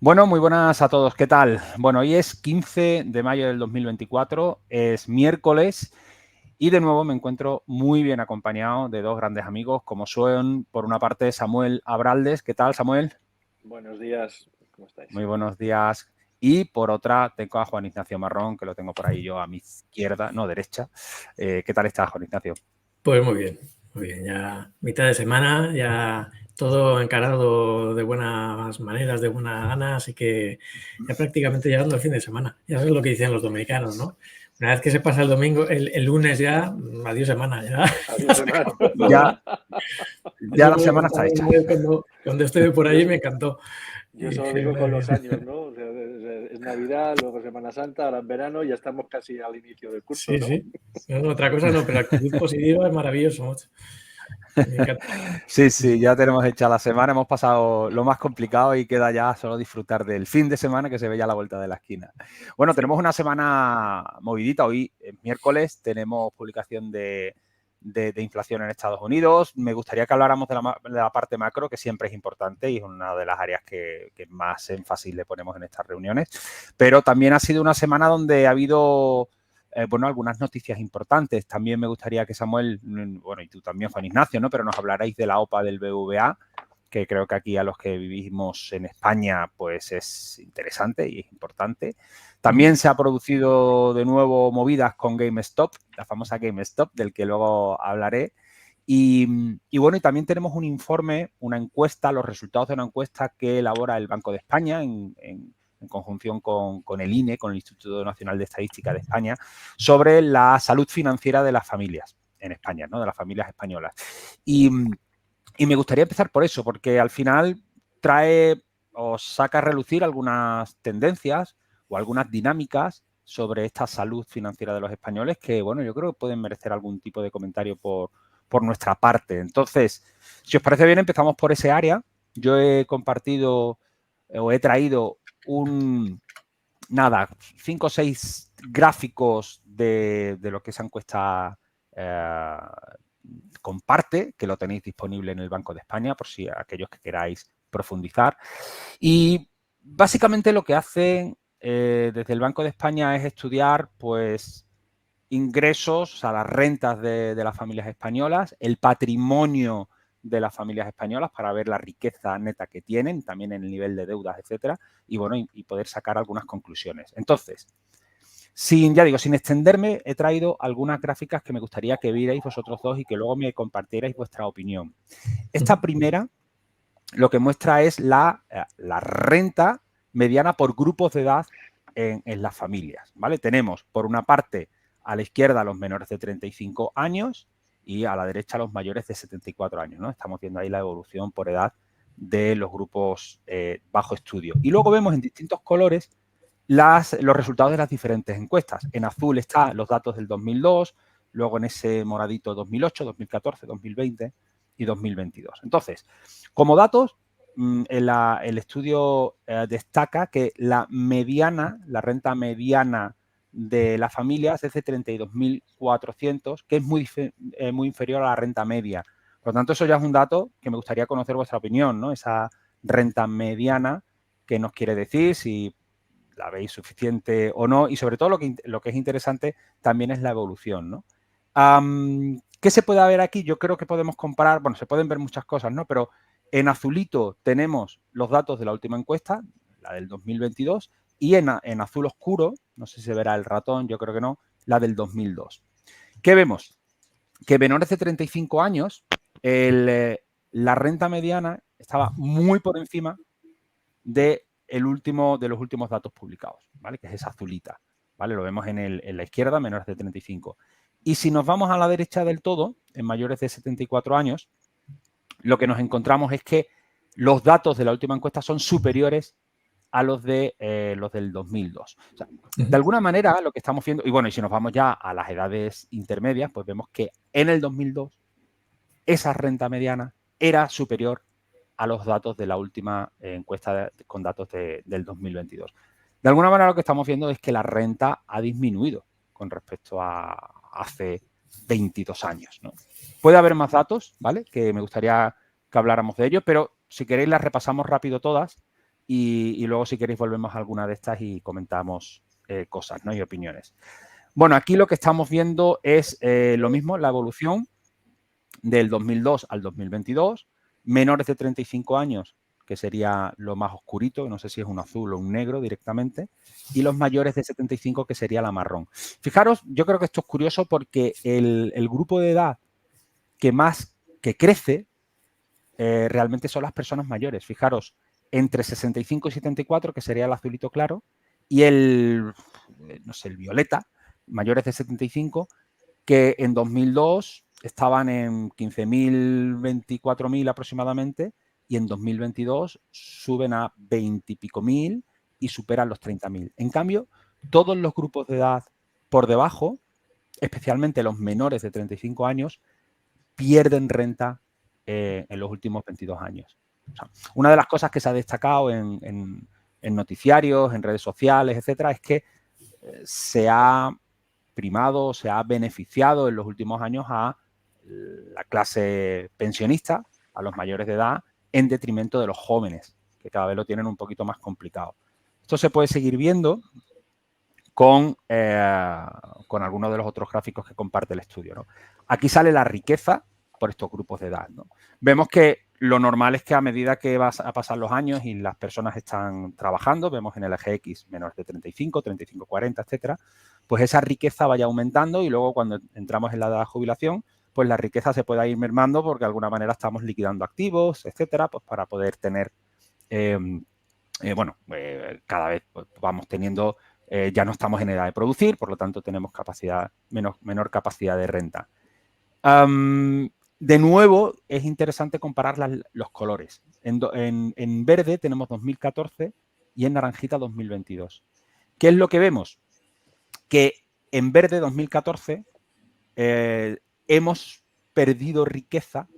Bueno, muy buenas a todos. ¿Qué tal? Bueno, hoy es 15 de mayo del 2024, es miércoles y de nuevo me encuentro muy bien acompañado de dos grandes amigos, como son, por una parte, Samuel Abraldes. ¿Qué tal, Samuel? Buenos días, ¿cómo estáis? Muy buenos días. Y por otra, tengo a Juan Ignacio Marrón, que lo tengo por ahí yo a mi izquierda, no, derecha. ¿Qué tal estás, Juan Ignacio? Pues muy bien. Ya mitad de semana, ya todo encarado de buenas maneras, de buena gana, así que ya prácticamente llegando al fin de semana. Ya sabes lo que dicen los dominicanos, ¿no? Una vez que se pasa el domingo, el lunes ya, adiós semana, ya. Adiós, semana. Ya la semana está hecha. Cuando estuve por allí me encantó. Yo solo digo con los años, ¿no? O sea, es Navidad, luego Semana Santa, ahora en verano, ya estamos casi al inicio del curso, Sí, ¿no? sí. No, otra cosa no, pero la actitud positiva es maravilloso, macho. Me encanta. Sí, ya tenemos hecha la semana, hemos pasado lo más complicado y queda ya solo disfrutar del fin de semana que se ve ya a la vuelta de la esquina. Bueno, tenemos una semana movidita. Hoy es miércoles, tenemos publicación de inflación en Estados Unidos. Me gustaría que habláramos de la parte macro, que siempre es importante y es una de las áreas que más énfasis le ponemos en estas reuniones. Pero también ha sido una semana donde ha habido algunas noticias importantes. También me gustaría que Samuel, bueno, y tú también, Juan Ignacio, ¿no? Pero nos hablarais de la OPA del BVA, que creo que aquí a los que vivimos en España, pues es interesante y es importante. También se ha producido de nuevo movidas con GameStop, la famosa GameStop, del que luego hablaré. Y bueno, y también tenemos un informe, una encuesta, los resultados de una encuesta que elabora el Banco de España en conjunción con el INE, con el Instituto Nacional de Estadística de España, sobre la salud financiera de las familias en España, ¿no? De las familias españolas. Y me gustaría empezar por eso, porque al final trae o saca a relucir algunas tendencias o algunas dinámicas sobre esta salud financiera de los españoles que, bueno, yo creo que pueden merecer algún tipo de comentario por nuestra parte. Entonces, si os parece bien, empezamos por ese área. Yo he compartido o he traído 5 o 6 gráficos de lo que esa encuesta comparte, que lo tenéis disponible en el Banco de España, por si aquellos que queráis profundizar. Y básicamente lo que hacen desde el Banco de España es estudiar, pues, ingresos, o sea, las rentas de las familias españolas, el patrimonio de las familias españolas para ver la riqueza neta que tienen, también en el nivel de deudas, etcétera, y bueno, y poder sacar algunas conclusiones. Entonces, sin extenderme, he traído algunas gráficas que me gustaría que vierais vosotros dos y que luego me compartierais vuestra opinión. Esta primera lo que muestra es la renta mediana por grupos de edad en las familias, ¿vale? Tenemos, por una parte, a la izquierda a los menores de 35 años y a la derecha a los mayores de 74 años, ¿no? Estamos viendo ahí la evolución por edad de los grupos bajo estudio. Y luego vemos en distintos colores los resultados de las diferentes encuestas. En azul están los datos del 2002, luego en ese moradito 2008, 2014, 2020 y 2022. Entonces, como datos, el estudio destaca que la renta mediana de las familias es de 32.400, que es muy inferior a la renta media. Por lo tanto, eso ya es un dato que me gustaría conocer vuestra opinión, ¿no? Esa renta mediana, ¿qué nos quiere decir? Si la veis suficiente o no, y sobre todo lo que es interesante también es la evolución, ¿no? ¿Qué se puede ver aquí? Yo creo que podemos comparar, bueno, se pueden ver muchas cosas, ¿no? Pero en azulito tenemos los datos de la última encuesta, la del 2022, y en azul oscuro, no sé si se verá el ratón, yo creo que no, la del 2002. ¿Qué vemos? Que menores de 35 años, la renta mediana estaba muy por encima de los últimos datos publicados, ¿vale? Que es esa azulita, ¿vale? Lo vemos en la izquierda, menores de 35. Y si nos vamos a la derecha del todo, en mayores de 74 años, lo que nos encontramos es que los datos de la última encuesta son superiores a los del 2002. O sea, de alguna manera, lo que estamos viendo, y bueno, y si nos vamos ya a las edades intermedias, pues vemos que en el 2002 esa renta mediana era superior a los datos de la última encuesta con datos del 2022. De alguna manera lo que estamos viendo es que la renta ha disminuido con respecto a hace 22 años, ¿no? Puede haber más datos, ¿vale? Que me gustaría que habláramos de ellos, pero si queréis las repasamos rápido todas y luego si queréis volvemos a alguna de estas y comentamos cosas, ¿no? Y opiniones. Bueno, aquí lo que estamos viendo es lo mismo, la evolución del 2002 al 2022, menores de 35 años, que sería lo más oscurito, no sé si es un azul o un negro directamente, y los mayores de 75, que sería la marrón. Fijaros, yo creo que esto es curioso porque el grupo de edad que crece realmente son las personas mayores. Fijaros, entre 65 y 74, que sería el azulito claro, y no sé, el violeta, mayores de 75, que en 2002 estaban en 15.000, 24.000 aproximadamente, y en 2022 suben a 20 y pico mil y superan los 30.000. En cambio, todos los grupos de edad por debajo, especialmente los menores de 35 años, pierden renta en los últimos 22 años. O sea, una de las cosas que se ha destacado en noticiarios, en redes sociales, etcétera, es que se ha primado, se ha beneficiado en los últimos años a la clase pensionista, a los mayores de edad, en detrimento de los jóvenes, que cada vez lo tienen un poquito más complicado. Esto se puede seguir viendo con algunos de los otros gráficos que comparte el estudio, ¿no? Aquí sale la riqueza por estos grupos de edad, ¿no? Vemos que lo normal es que a medida que vas a pasar los años y las personas están trabajando, vemos en el eje X menores de 35, 35, 40, etcétera, pues esa riqueza vaya aumentando y luego cuando entramos en la edad de jubilación, pues la riqueza se pueda ir mermando porque de alguna manera estamos liquidando activos, etcétera, pues para poder tener, cada vez pues, vamos teniendo, ya no estamos en edad de producir, por lo tanto tenemos menor capacidad de renta. De nuevo, es interesante comparar los colores. En verde tenemos 2014 y en naranjita 2022. ¿Qué es lo que vemos? Que en verde 2014 hemos perdido riqueza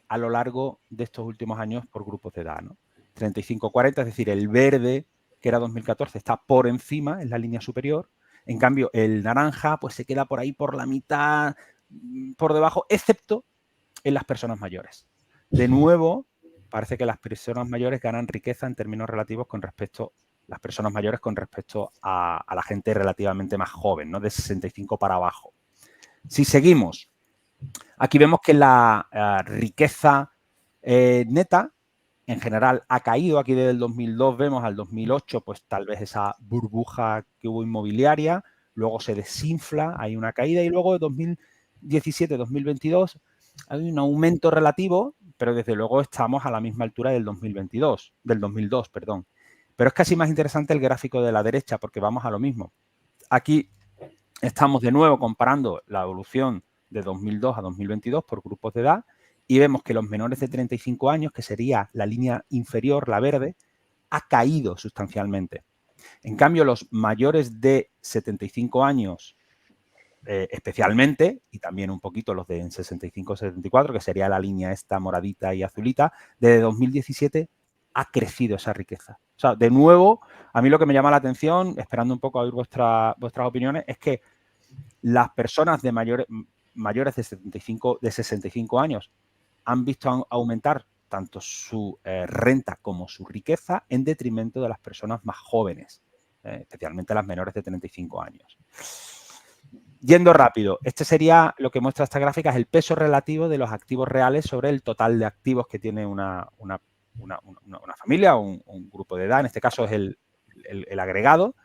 a lo largo de estos últimos años por grupos de edad, ¿no? 35-40, es decir, el verde, que era 2014, está por encima, en la línea superior. En cambio, el naranja pues se queda por ahí por la mitad, por debajo, excepto en las personas mayores. De nuevo, parece que las personas mayores ganan riqueza en términos relativos con respecto las personas mayores con respecto a la gente relativamente más joven, ¿no? De 65 para abajo. Si seguimos, aquí vemos que la riqueza neta en general ha caído. Aquí desde el 2002 vemos al 2008, pues tal vez esa burbuja que hubo inmobiliaria, luego se desinfla, hay una caída y luego de 2017, 2022 hay un aumento relativo, pero desde luego estamos a la misma altura del 2002, perdón. Pero es casi más interesante el gráfico de la derecha porque vamos a lo mismo. Aquí estamos de nuevo comparando la evolución de 2002 a 2022 por grupos de edad y vemos que los menores de 35 años, que sería la línea inferior, la verde, ha caído sustancialmente. En cambio, los mayores de 75 años, especialmente, y también un poquito los de 65-74, que sería la línea esta moradita y azulita, desde 2017 ha crecido esa riqueza. O sea, de nuevo, a mí lo que me llama la atención, esperando un poco a oír vuestras opiniones, es que las personas de mayores de 65 años han visto aumentar tanto su renta como su riqueza en detrimento de las personas más jóvenes, especialmente las menores de 35 años. Yendo rápido, este sería lo que muestra esta gráfica, es el peso relativo de los activos reales sobre el total de activos que tiene una familia o un grupo de edad. En este caso es el agregado.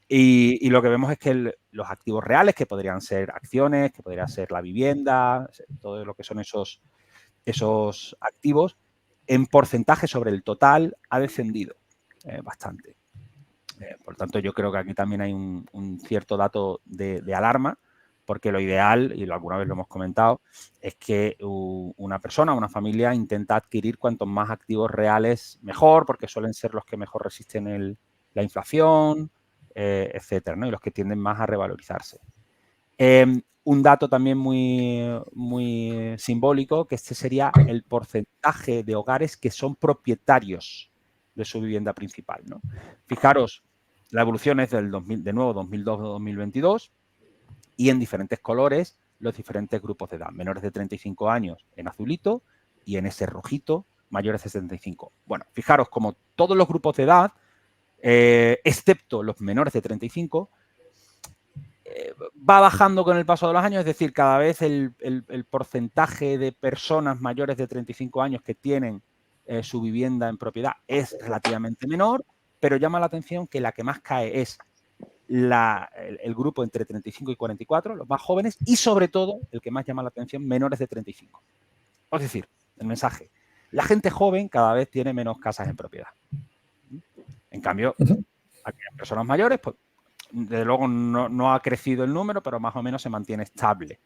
Y lo que vemos es que los activos reales, que podrían ser acciones, que podría ser la vivienda, todo lo que son esos activos, en porcentaje sobre el total ha descendido bastante. Por tanto, yo creo que aquí también hay un cierto dato de alarma, porque lo ideal, y alguna vez lo hemos comentado, es que una persona, una familia, intenta adquirir cuantos más activos reales mejor, porque suelen ser los que mejor resisten la inflación, etcétera, ¿no? Y los que tienden más a revalorizarse. Un dato también muy simbólico, que este sería el porcentaje de hogares que son propietarios de su vivienda principal, ¿no? Fijaros, la evolución es de nuevo 2002-2022 y en diferentes colores los diferentes grupos de edad, menores de 35 años en azulito y en ese rojito mayores de 75. Bueno, fijaros como todos los grupos de edad, excepto los menores de 35, va bajando con el paso de los años, es decir, cada vez el porcentaje de personas mayores de 35 años que tienen su vivienda en propiedad es relativamente menor, pero llama la atención que la que más cae es el grupo entre 35 y 44, los más jóvenes, y sobre todo, el que más llama la atención, menores de 35. Es decir, el mensaje, la gente joven cada vez tiene menos casas en propiedad. En cambio, aquellas personas mayores, pues, desde luego no ha crecido el número, pero más o menos se mantiene estable.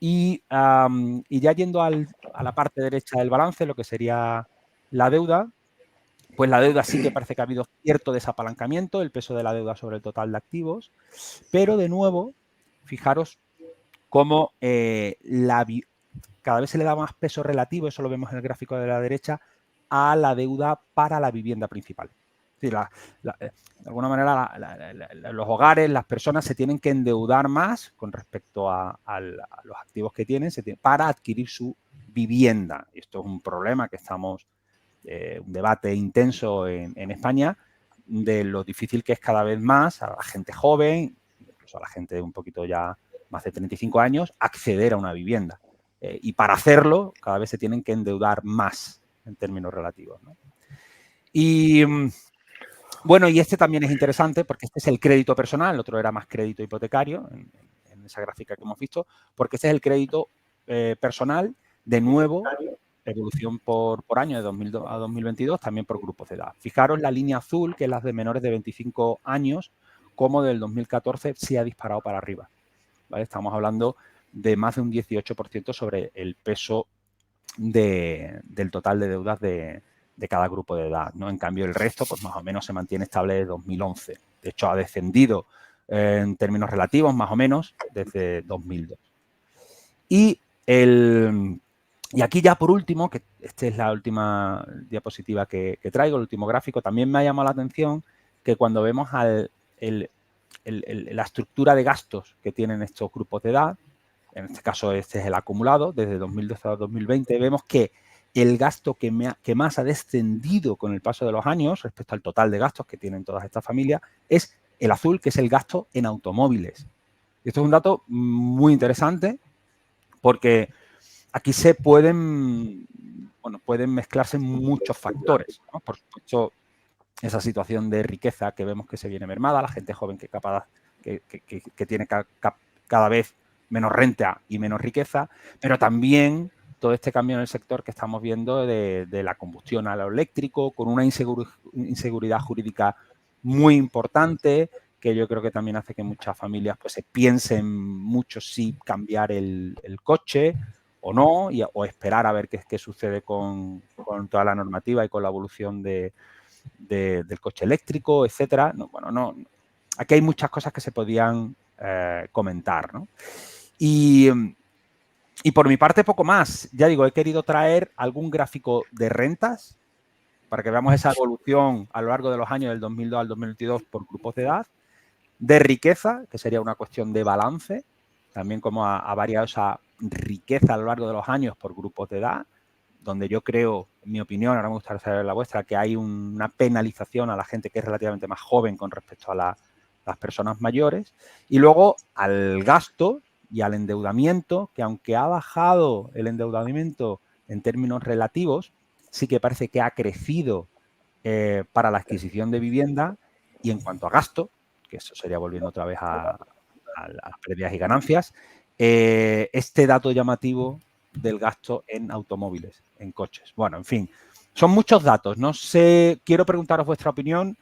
Y ya yendo a la parte derecha del balance, lo que sería la deuda, pues la deuda sí que parece que ha habido cierto desapalancamiento, el peso de la deuda sobre el total de activos, pero de nuevo, fijaros cómo cada vez se le da más peso relativo, eso lo vemos en el gráfico de la derecha, a la deuda para la vivienda principal. Es decir, de alguna manera los hogares, las personas se tienen que endeudar más con respecto a los activos que tienen para adquirir su vivienda. Y esto es un problema que estamos, un debate intenso en España, de lo difícil que es cada vez más a la gente joven, incluso a la gente de un poquito ya más de 35 años, acceder a una vivienda. Y para hacerlo, cada vez se tienen que endeudar más en términos relativos, ¿no? Y bueno, y este también es interesante porque este es el crédito personal, el otro era más crédito hipotecario, en esa gráfica que hemos visto, porque este es el crédito personal, de nuevo, evolución por año de 2002 a 2022, también por grupos de edad. Fijaros la línea azul, que es la de menores de 25 años, como del 2014 se ha disparado para arriba, ¿vale? Estamos hablando de más de un 18% sobre el peso del total de deudas de cada grupo de edad, ¿no? En cambio, el resto, pues más o menos se mantiene estable desde 2011. De hecho, ha descendido en términos relativos, más o menos, desde 2002. Y aquí ya por último, que esta es la última diapositiva que traigo, el último gráfico, también me ha llamado la atención que cuando vemos la estructura de gastos que tienen estos grupos de edad, en este caso este es el acumulado, desde 2012 a 2020, vemos que el gasto que más ha descendido con el paso de los años respecto al total de gastos que tienen todas estas familias es el azul, que es el gasto en automóviles. Y esto es un dato muy interesante porque aquí pueden mezclarse muchos factores, ¿no? Por supuesto, esa situación de riqueza que vemos que se viene mermada, la gente joven que tiene cada vez menos renta y menos riqueza, pero también todo este cambio en el sector que estamos viendo de la combustión a lo eléctrico, con una inseguridad jurídica muy importante, que yo creo que también hace que muchas familias pues se piensen mucho si cambiar el coche o no, o esperar a ver qué sucede con toda la normativa y con la evolución del coche eléctrico, etcétera. Aquí hay muchas cosas que se podían comentar, ¿no? Y por mi parte, poco más. Ya digo, he querido traer algún gráfico de rentas para que veamos esa evolución a lo largo de los años del 2002 al 2022 por grupos de edad, de riqueza, que sería una cuestión de balance, también cómo ha variado esa riqueza a lo largo de los años por grupos de edad, donde yo creo, en mi opinión, ahora me gustaría saber la vuestra, que hay una penalización a la gente que es relativamente más joven con respecto a las personas mayores. Y luego al gasto y al endeudamiento, que aunque ha bajado el endeudamiento en términos relativos, sí que parece que ha crecido para la adquisición de vivienda. Y en cuanto a gasto, que eso sería volviendo otra vez a las pérdidas y ganancias, este dato llamativo del gasto en automóviles, en coches. Bueno, en fin, son muchos datos. No sé, quiero preguntaros vuestra opinión.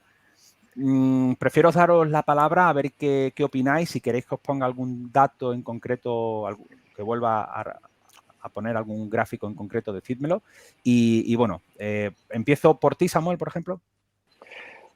Prefiero daros la palabra a ver qué opináis. Si queréis que os ponga algún dato en concreto, que vuelva a poner algún gráfico en concreto, decídmelo. Y bueno, empiezo por ti, Samuel, por ejemplo.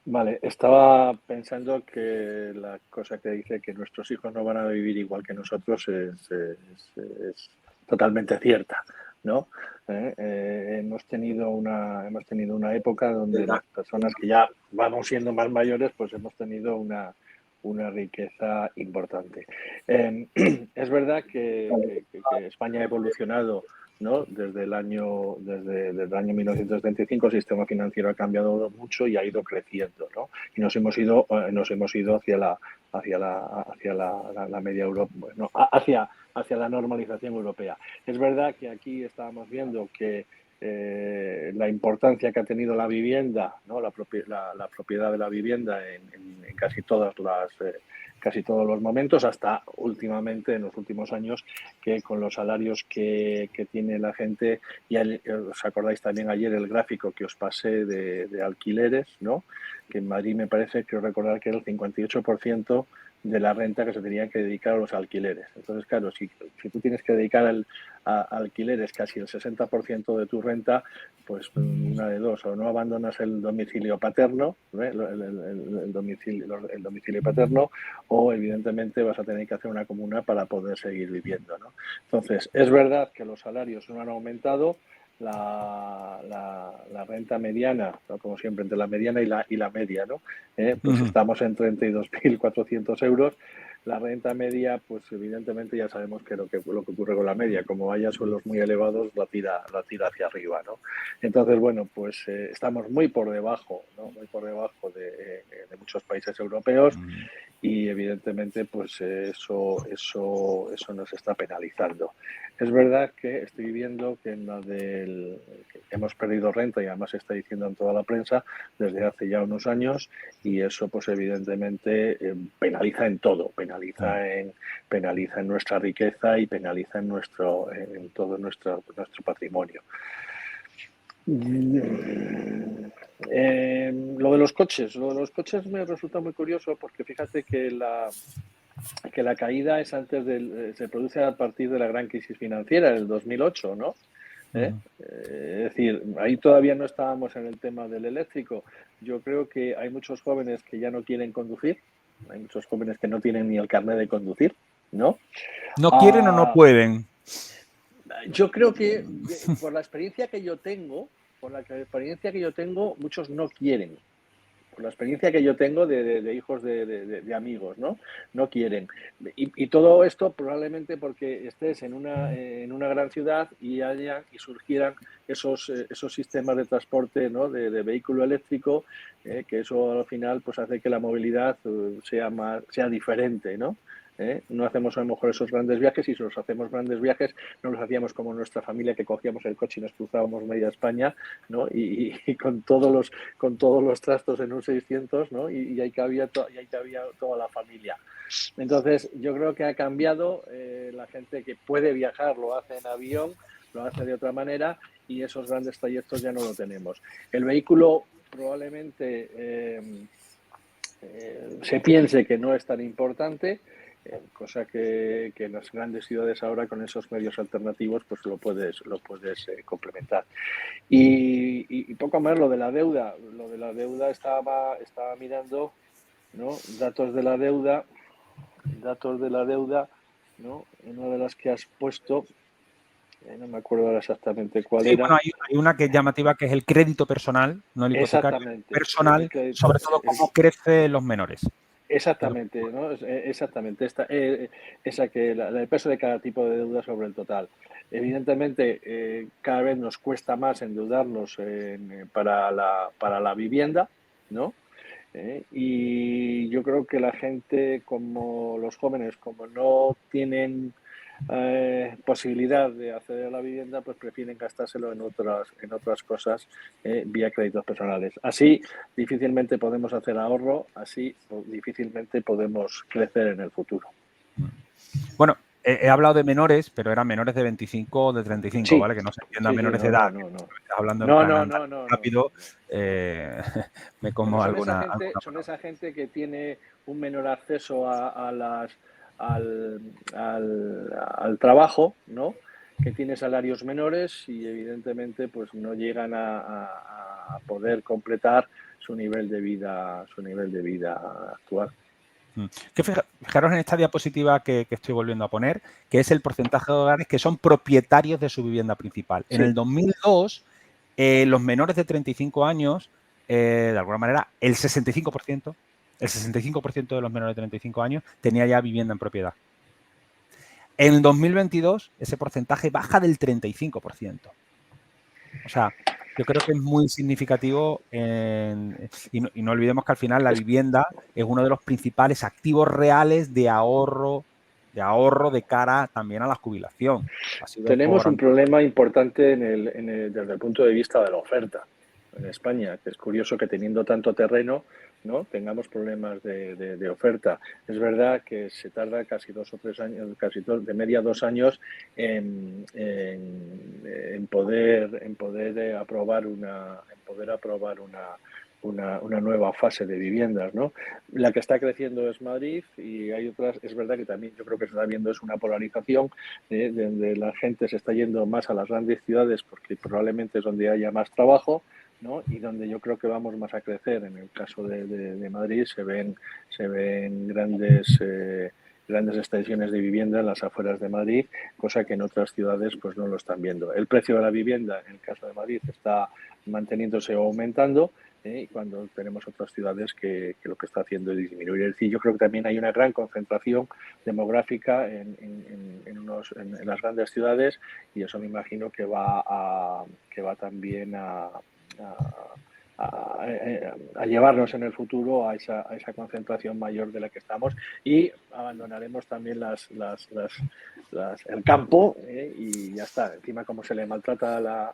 Vale, estaba pensando que la cosa que dice que nuestros hijos no van a vivir igual que nosotros es totalmente cierta, ¿no? Hemos tenido una época donde las personas que ya vamos siendo más mayores, pues hemos tenido una riqueza importante. Es verdad que España ha evolucionado ¿no? Desde el año 1975 el sistema financiero ha cambiado mucho y ha ido creciendo, ¿no? Y nos hemos ido hacia la media Europa, bueno, hacia la normalización europea. Es verdad que aquí estábamos viendo que la importancia que ha tenido la vivienda, ¿no? la propiedad de la vivienda en casi todos los momentos, hasta últimamente, en los últimos años, que con los salarios que tiene la gente, y os acordáis también ayer el gráfico que os pasé de alquileres, ¿no? Que en Madrid me parece, creo recordar que era el 58% de la renta que se tenía que dedicar a los alquileres. Entonces, claro, si tú tienes que dedicar a alquileres casi el 60% de tu renta, pues una de dos, o no abandonas el domicilio paterno, el domicilio paterno, o evidentemente vas a tener que hacer una comuna para poder seguir viviendo, ¿no? Entonces, es verdad que los salarios no han aumentado, la renta mediana, ¿no? Como siempre, entre la mediana y la media, ¿no? Pues estamos en 32.400 euros. La renta media, pues evidentemente ya sabemos que lo que ocurre con la media, como haya sueldos muy elevados, la tira hacia arriba, ¿no? Entonces, bueno, pues estamos muy por debajo, ¿no? Muy por debajo de muchos países europeos. Y evidentemente pues eso nos está penalizando. Es verdad que estoy viendo que que hemos perdido renta, y además se está diciendo en toda la prensa desde hace ya unos años, y eso pues evidentemente penaliza en todo, penaliza en nuestra riqueza y penaliza en todo nuestro patrimonio. Lo de los coches me resulta muy curioso, porque fíjate que la caída es se produce a partir de la gran crisis financiera del 2008, ¿no? Es decir, ahí todavía no estábamos en el tema del eléctrico. Yo creo que hay muchos jóvenes que ya no quieren conducir, hay muchos jóvenes que no tienen ni el carnet de conducir, ¿no? ¿No quieren o no pueden? Yo creo que por la experiencia que yo tengo, muchos no quieren. Por la experiencia que yo tengo de hijos de amigos, ¿no? No quieren. Y todo esto probablemente porque estés en una gran ciudad y surgieran esos sistemas de transporte, ¿no? de vehículo eléctrico, que eso al final pues hace que la movilidad sea diferente, ¿no? No hacemos a lo mejor esos grandes viajes, y si los hacemos grandes viajes no los hacíamos como nuestra familia, que cogíamos el coche y nos cruzábamos media España, ¿no? Y con todos los trastos en un 600, ¿no? Y ahí cabía toda la familia. Entonces yo creo que ha cambiado, la gente que puede viajar lo hace en avión, lo hace de otra manera, y esos grandes trayectos ya no lo tenemos. El vehículo probablemente se piense que no es tan importante, cosa que en las grandes ciudades ahora con esos medios alternativos pues lo puedes complementar. Y poco más lo de la deuda. Estaba mirando, ¿no? Datos de la deuda, ¿no? Una de las que has puesto, no me acuerdo ahora exactamente cuál era. Bueno, hay una que es llamativa, que es el crédito personal, no el hipotecario. Exactamente. Personal, sobre todo cómo crecen los menores. Exactamente, ¿no? Exactamente. El peso de cada tipo de deuda sobre el total. Evidentemente, cada vez nos cuesta más endeudarnos para la vivienda, ¿no? Y yo creo que la gente, como los jóvenes, como no tienen posibilidad de acceder a la vivienda, pues prefieren gastárselo en otras cosas vía créditos personales. Así difícilmente podemos hacer ahorro, así difícilmente podemos crecer en el futuro. Bueno, he hablado de menores, pero eran menores de 25 o de 35, sí. ¿Vale? Que no se entienda menores de edad. No. Estás hablando en plan rápido, me como alguna... Son esa gente que tiene un menor acceso al trabajo, ¿no? Que tiene salarios menores y evidentemente pues no llegan a poder completar su nivel de vida actual. Que fijaros en esta diapositiva que estoy volviendo a poner, que es el porcentaje de hogares que son propietarios de su vivienda principal. Sí. En el 2002, los menores de 35 años, de alguna manera, el 65% de los menores de 35 años tenía ya vivienda en propiedad. En el 2022 ese porcentaje baja del 35%. O sea, yo creo que es muy significativo y no olvidemos que al final la vivienda es uno de los principales activos reales de ahorro de cara también a la jubilación. Tenemos un problema importante desde el punto de vista de la oferta en España, que es curioso que teniendo tanto terreno, ¿no?, tengamos problemas de oferta. Es verdad que se tarda casi 2 o 3 años, de media 2 años en poder aprobar una nueva fase de viviendas, ¿no? La que está creciendo es Madrid y hay otras. Es verdad que también yo creo que se está viendo es una polarización donde la gente se está yendo más a las grandes ciudades porque probablemente es donde haya más trabajo, ¿no?, y donde yo creo que vamos más a crecer. En el caso de Madrid se ven grandes extensiones de vivienda en las afueras de Madrid, cosa que en otras ciudades pues no lo están viendo. El precio de la vivienda en el caso de Madrid está manteniéndose o aumentando, y cuando tenemos otras ciudades que lo que está haciendo es disminuir. Es decir, yo creo que también hay una gran concentración demográfica en las grandes ciudades, y eso me imagino que va también a llevarnos en el futuro a esa concentración mayor de la que estamos, y abandonaremos también el campo, y ya está. Encima, como se le maltrata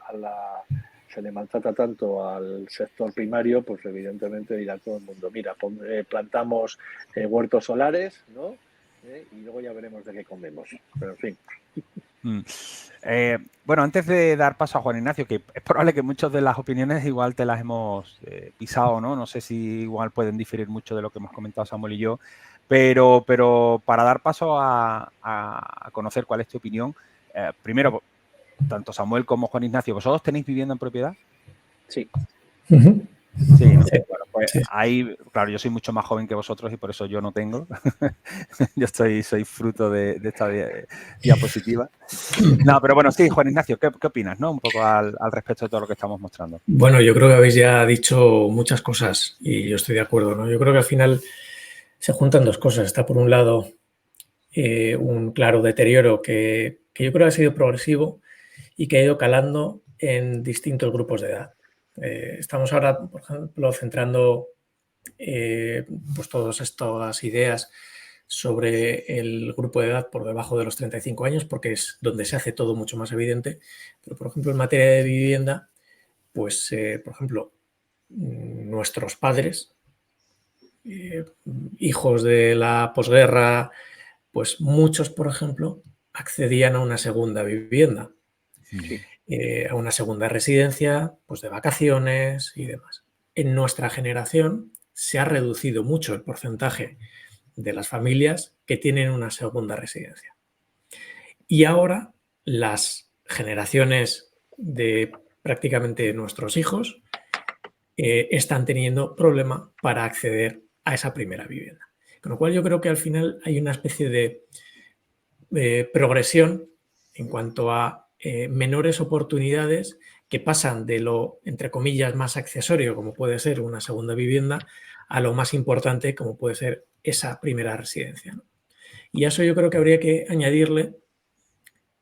tanto al sector primario, pues evidentemente dirá todo el mundo, mira, plantamos huertos solares, ¿no?, y luego ya veremos de qué comemos. Pero en fin. Bueno, antes de dar paso a Juan Ignacio, que es probable que muchas de las opiniones igual te las hemos pisado, ¿no? No sé si igual pueden diferir mucho de lo que hemos comentado Samuel y yo, pero para dar paso a conocer cuál es tu opinión, primero, tanto Samuel como Juan Ignacio, ¿vosotros tenéis vivienda en propiedad? Sí. Sí, ¿no? Sí. Bueno, pues Sí. ahí, claro, yo soy mucho más joven que vosotros y por eso yo no tengo. Yo soy fruto de esta diapositiva. No, pero bueno, sí, Juan Ignacio, ¿qué opinas, no? Un poco al respecto de todo lo que estamos mostrando. Bueno, yo creo que habéis ya dicho muchas cosas y yo estoy de acuerdo, ¿no? Yo creo que al final se juntan dos cosas. Está por un lado un claro deterioro que yo creo que ha sido progresivo y que ha ido calando en distintos grupos de edad. Estamos ahora, por ejemplo, centrando pues todas estas ideas sobre el grupo de edad por debajo de los 35 años, porque es donde se hace todo mucho más evidente. Pero, por ejemplo, en materia de vivienda, pues, por ejemplo, nuestros padres, hijos de la posguerra, pues muchos, por ejemplo, accedían a una segunda vivienda, a una segunda residencia, pues de vacaciones y demás. En nuestra generación se ha reducido mucho el porcentaje de las familias que tienen una segunda residencia. Y ahora las generaciones de prácticamente nuestros hijos están teniendo problema para acceder a esa primera vivienda. Con lo cual yo creo que al final hay una especie de progresión en cuanto a menores oportunidades que pasan de lo, entre comillas, más accesorio, como puede ser una segunda vivienda, a lo más importante, como puede ser esa primera residencia, ¿no? Y a eso yo creo que habría que añadirle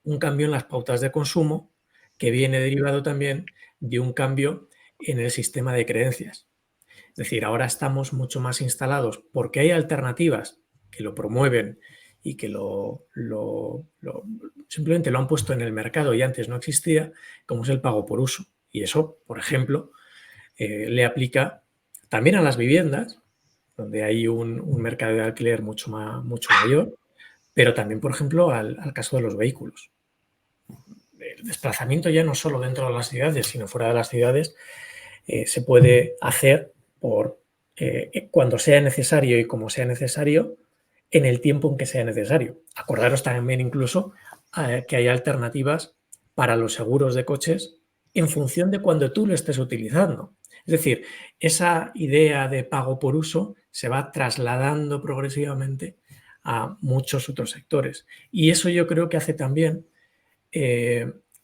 un cambio en las pautas de consumo que viene derivado también de un cambio en el sistema de creencias. Es decir, ahora estamos mucho más instalados porque hay alternativas que lo promueven y que simplemente lo han puesto en el mercado y antes no existía, como es el pago por uso. Y eso, por ejemplo, le aplica también a las viviendas, donde hay un mercado de alquiler mucho mayor, pero también, por ejemplo, al caso de los vehículos. El desplazamiento ya no solo dentro de las ciudades, sino fuera de las ciudades, se puede hacer cuando sea necesario y como sea necesario, en el tiempo en que sea necesario. Acordaros también incluso que hay alternativas para los seguros de coches en función de cuando tú lo estés utilizando. Es decir, esa idea de pago por uso se va trasladando progresivamente a muchos otros sectores. Y eso yo creo que hace también,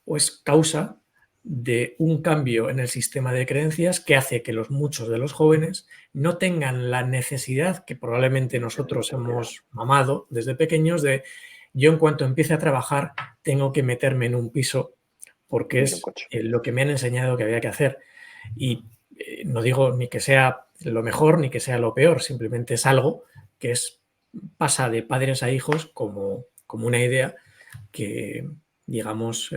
o es causa de un cambio en el sistema de creencias que hace que muchos de los jóvenes no tengan la necesidad que probablemente nosotros hemos mamado desde pequeños de yo en cuanto empiece a trabajar tengo que meterme en un piso porque es lo que me han enseñado que había que hacer. Y no digo ni que sea lo mejor ni que sea lo peor, simplemente es algo que pasa de padres a hijos como una idea que, digamos,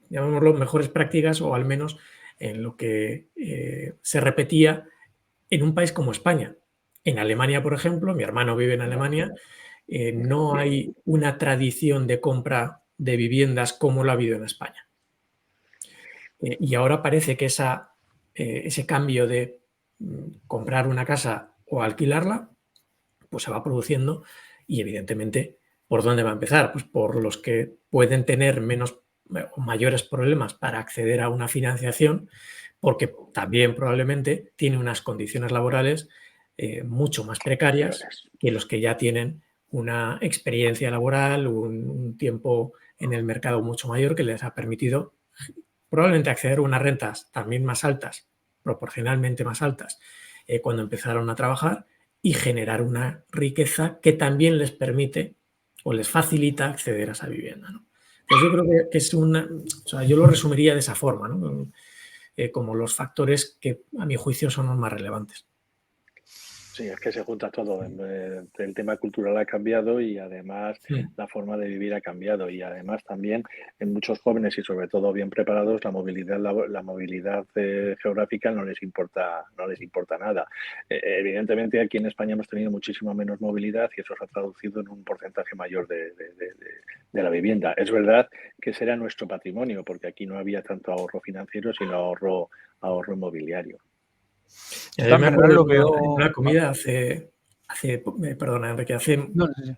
llamémoslo mejores prácticas, o al menos en lo que se repetía en un país como España. En Alemania, por ejemplo, mi hermano vive en Alemania, no hay una tradición de compra de viviendas como lo ha habido en España. Y ahora parece que ese cambio de comprar una casa o alquilarla, pues se va produciendo, y evidentemente, ¿por dónde va a empezar? Pues por los que pueden tener menos o mayores problemas para acceder a una financiación, porque también probablemente tiene unas condiciones laborales mucho más precarias que los que ya tienen una experiencia laboral, un tiempo en el mercado mucho mayor que les ha permitido probablemente acceder a unas rentas también más altas, proporcionalmente más altas, cuando empezaron a trabajar, y generar una riqueza que también les permite o les facilita acceder a esa vivienda, ¿no? Entonces yo creo que es yo lo resumiría de esa forma, ¿no? Como los factores que a mi juicio son los más relevantes. Sí, es que se junta todo. El tema cultural ha cambiado y además la forma de vivir ha cambiado, y además también en muchos jóvenes y sobre todo bien preparados la movilidad geográfica no les importa nada. Evidentemente aquí en España hemos tenido muchísima menos movilidad y eso se ha traducido en un porcentaje mayor de la vivienda. Es verdad que ese era nuestro patrimonio porque aquí no había tanto ahorro financiero sino ahorro inmobiliario. Yo me acuerdo de una comida hace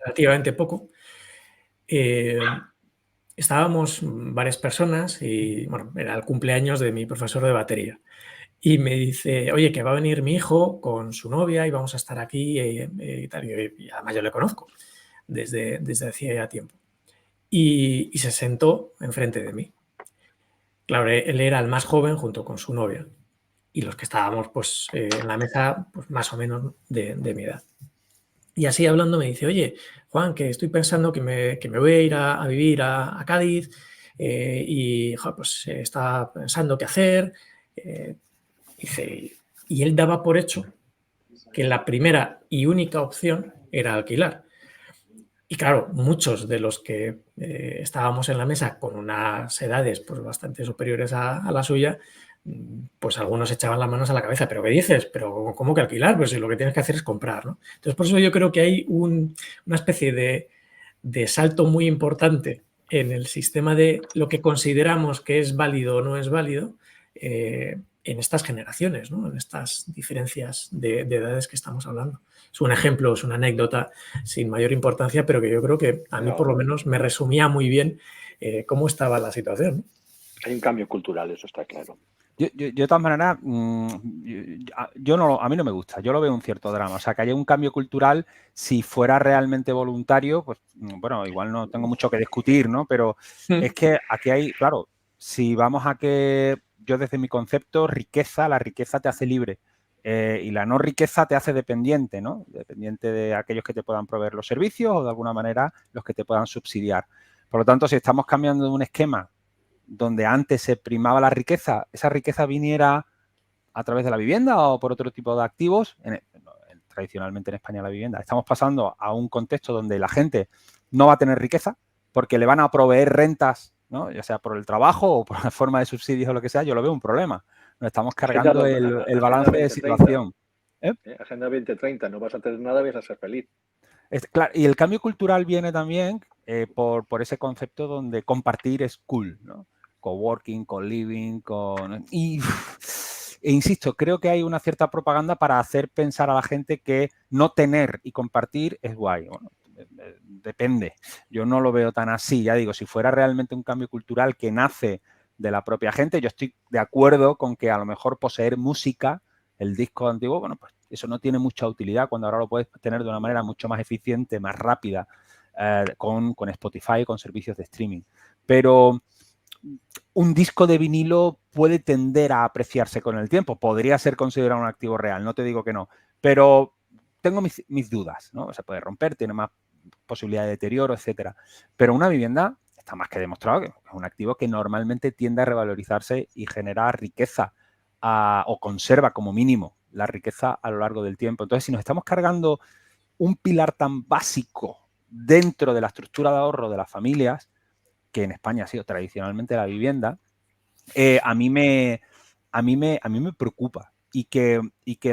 relativamente poco. Estábamos varias personas y, bueno, era el cumpleaños de mi profesor de batería. Y me dice, oye, que va a venir mi hijo con su novia y vamos a estar aquí y tal. Y además yo le conozco desde hacía ya tiempo. Y se sentó enfrente de mí. Claro, él era el más joven junto con su novia. Y los que estábamos pues, en la mesa, pues más o menos de mi edad. Y así hablando me dice, oye, Juan, que estoy pensando que me voy a ir a vivir a Cádiz y pues estaba pensando qué hacer. Dice, y él daba por hecho que la primera y única opción era alquilar. Y claro, muchos de los que estábamos en la mesa con unas edades pues, bastante superiores a la suya, pues algunos echaban las manos a la cabeza. ¿Pero qué dices? ¿Pero cómo que alquilar? Pues si lo que tienes que hacer es comprar, ¿no? Entonces, por eso yo creo que hay una especie de salto muy importante en el sistema de lo que consideramos que es válido o no es válido en estas generaciones, ¿no? En estas diferencias de edades que estamos hablando. Es un ejemplo, es una anécdota sin mayor importancia, pero que yo creo que a mí por lo menos me resumía muy bien cómo estaba la situación, ¿no? Hay un cambio cultural, eso está claro. Yo de todas maneras, a mí no me gusta, yo lo veo un cierto drama. O sea, que haya un cambio cultural, si fuera realmente voluntario, pues bueno, igual no tengo mucho que discutir, ¿no? Pero es que aquí hay, claro, si vamos a que, yo desde mi concepto, la riqueza te hace libre y la no riqueza te hace dependiente, ¿no? Dependiente de aquellos que te puedan proveer los servicios o de alguna manera los que te puedan subsidiar. Por lo tanto, si estamos cambiando de un esquema donde antes se primaba la riqueza, esa riqueza viniera a través de la vivienda o por otro tipo de activos, tradicionalmente en España la vivienda, estamos pasando a un contexto donde la gente no va a tener riqueza porque le van a proveer rentas, ¿no? Ya sea por el trabajo o por la forma de subsidios o lo que sea, yo lo veo un problema. Nos estamos cargando el balance de situación. Agenda 2030, no vas a tener nada, vas a ser feliz. Claro, y el cambio cultural viene también por ese concepto donde compartir es cool, ¿no? Coworking, co-living, e insisto, creo que hay una cierta propaganda para hacer pensar a la gente que no tener y compartir es guay. Bueno, depende. Yo no lo veo tan así. Ya digo, si fuera realmente un cambio cultural que nace de la propia gente, yo estoy de acuerdo con que a lo mejor poseer música, el disco antiguo, bueno, pues eso no tiene mucha utilidad cuando ahora lo puedes tener de una manera mucho más eficiente, más rápida, con Spotify, con servicios de streaming. Pero un disco de vinilo puede tender a apreciarse con el tiempo. Podría ser considerado un activo real, no te digo que no. Pero tengo mis dudas, ¿no? Se puede romper, tiene más posibilidad de deterioro, etcétera. Pero una vivienda está más que demostrado que es un activo que normalmente tiende a revalorizarse y genera riqueza o conserva como mínimo la riqueza a lo largo del tiempo. Entonces, si nos estamos cargando un pilar tan básico dentro de la estructura de ahorro de las familias, que en España ha sido tradicionalmente la vivienda, a mí me preocupa. Y que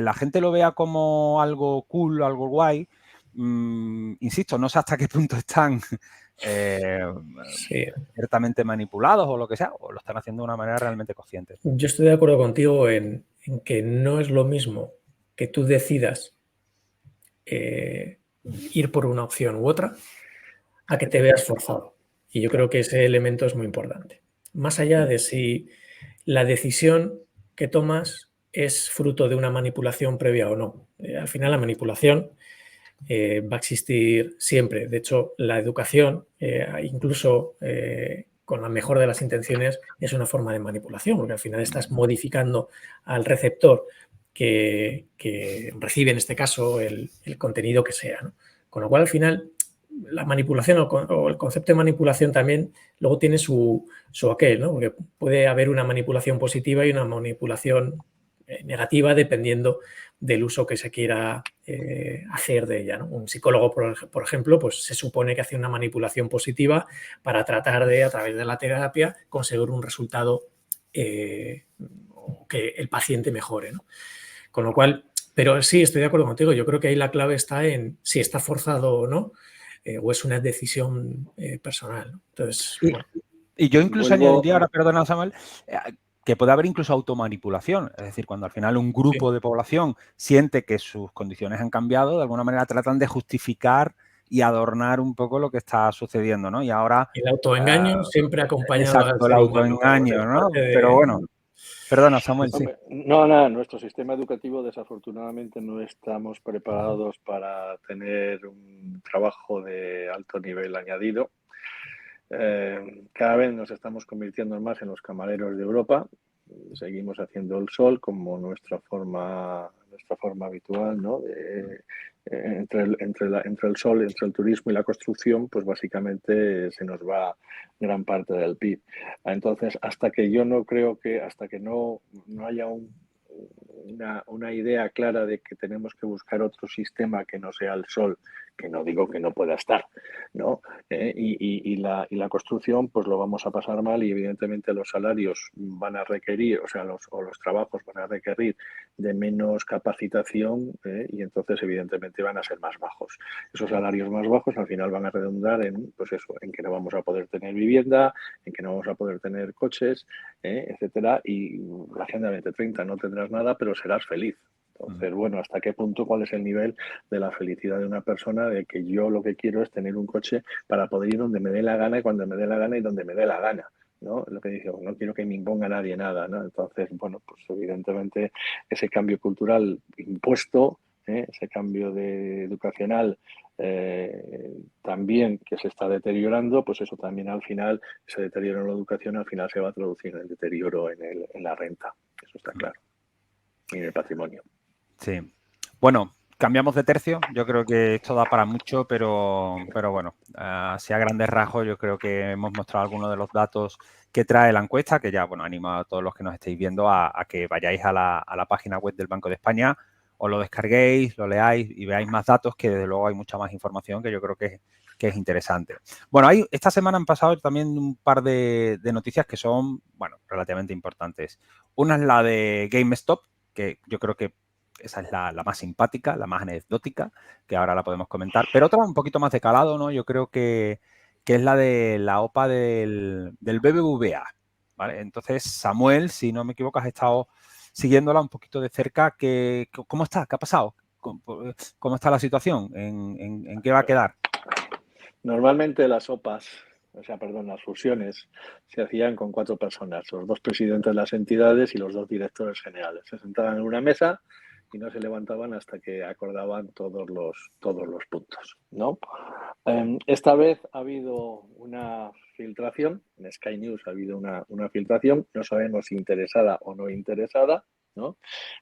la gente lo vea como algo cool, algo guay, insisto, no sé hasta qué punto están ciertamente manipulados o lo que sea, o lo están haciendo de una manera realmente consciente. Yo estoy de acuerdo contigo en que no es lo mismo que tú decidas ir por una opción u otra a que te veas forzado. Y yo creo que ese elemento es muy importante. Más allá de si la decisión que tomas es fruto de una manipulación previa o no. Al final la manipulación va a existir siempre. De hecho, la educación, incluso con la mejor de las intenciones, es una forma de manipulación, porque al final estás modificando al receptor que recibe, en este caso, el contenido que sea, ¿no? Con lo cual, al final, la manipulación o el concepto de manipulación también luego tiene su aquel, ¿no? Porque puede haber una manipulación positiva y una manipulación negativa dependiendo del uso que se quiera hacer de ella, ¿no? Un psicólogo, por ejemplo, pues se supone que hace una manipulación positiva para tratar de, a través de la terapia, conseguir un resultado que el paciente mejore, ¿no? Con lo cual, pero sí, estoy de acuerdo contigo. Yo creo que ahí la clave está en si está forzado o no, o es una decisión personal, ¿no? Entonces, bueno. Y yo incluso añadiría, ahora perdona Samuel, que puede haber incluso automanipulación. Es decir, cuando al final un grupo de población siente que sus condiciones han cambiado, de alguna manera tratan de justificar y adornar un poco lo que está sucediendo, ¿no? Y ahora... El autoengaño siempre acompañado exacto, al el ser humano. autoengaño, ¿no? Pero bueno, perdona Samuel, sí. No, nada, nuestro sistema educativo desafortunadamente no estamos preparados para tener un trabajo de alto nivel añadido. Cada vez nos estamos convirtiendo más en los camareros de Europa. Seguimos haciendo el sol como nuestra forma habitual, ¿no? Entre el sol, entre el turismo y la construcción, pues básicamente se nos va gran parte del PIB. Entonces, hasta que no haya una idea clara de que tenemos que buscar otro sistema que no sea el sol, que no digo que no pueda estar, ¿no? Y la construcción, pues lo vamos a pasar mal y evidentemente los salarios van a requerir, o sea, los trabajos van a requerir de menos capacitación y entonces evidentemente van a ser más bajos. Esos salarios más bajos al final van a redundar en, pues eso, en que no vamos a poder tener vivienda, en que no vamos a poder tener coches, etcétera, y la Agenda 2030 no tendrás nada, pero serás feliz. Entonces, bueno, ¿hasta qué punto, cuál es el nivel de la felicidad de una persona de que yo lo que quiero es tener un coche para poder ir donde me dé la gana y cuando me dé la gana y donde me dé la gana? ¿No? Lo que dice, no quiero que me imponga nadie nada, ¿no? Entonces, bueno, pues evidentemente ese cambio cultural impuesto, ese cambio educacional también que se está deteriorando, pues eso también al final, ese deterioro en la educación al final se va a traducir en el deterioro en la renta, eso está claro, y en el patrimonio. Sí. Bueno, cambiamos de tercio. Yo creo que esto da para mucho, pero bueno, así a grandes rasgos yo creo que hemos mostrado algunos de los datos que trae la encuesta, que ya, bueno, animo a todos los que nos estéis viendo a que vayáis a la página web del Banco de España, os lo descarguéis, lo leáis y veáis más datos, que desde luego hay mucha más información que yo creo que es interesante. Bueno, esta semana han pasado también un par de noticias que son, bueno, relativamente importantes. Una es la de GameStop, que yo creo que esa es la más simpática, la más anecdótica, que ahora la podemos comentar. Pero otra un poquito más de calado, ¿no? Yo creo que es la de la OPA del BBVA, ¿vale? Entonces, Samuel, si no me equivoco, has estado siguiéndola un poquito de cerca. ¿Cómo está? ¿Qué ha pasado? ¿Cómo está la situación? ¿En qué va a quedar? Normalmente las OPAs, las fusiones, se hacían con 4 personas, los 2 presidentes de las entidades y los 2 directores generales. Se sentaban en una mesa y no se levantaban hasta que acordaban todos los puntos, ¿no? Esta vez ha habido una filtración, en Sky News ha habido una filtración, no sabemos si interesada o no interesada, ¿no?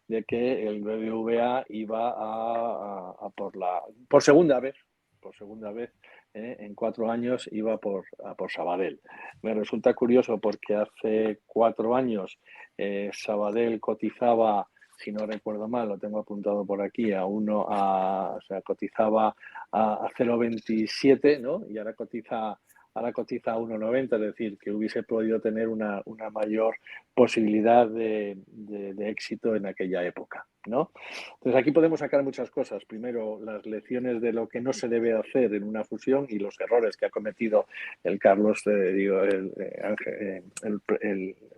De que el BBVA iba a por segunda vez, por segunda vez en 4 años iba a por Sabadell. Me resulta curioso porque hace 4 años Sabadell cotizaba, si no recuerdo mal, lo tengo apuntado por aquí, o sea, cotizaba a 0,27, ¿no? Y ahora cotiza a 1,90, es decir, que hubiese podido tener una mayor posibilidad de éxito en aquella época, ¿no? Entonces aquí podemos sacar muchas cosas. Primero, las lecciones de lo que no se debe hacer en una fusión y los errores que ha cometido el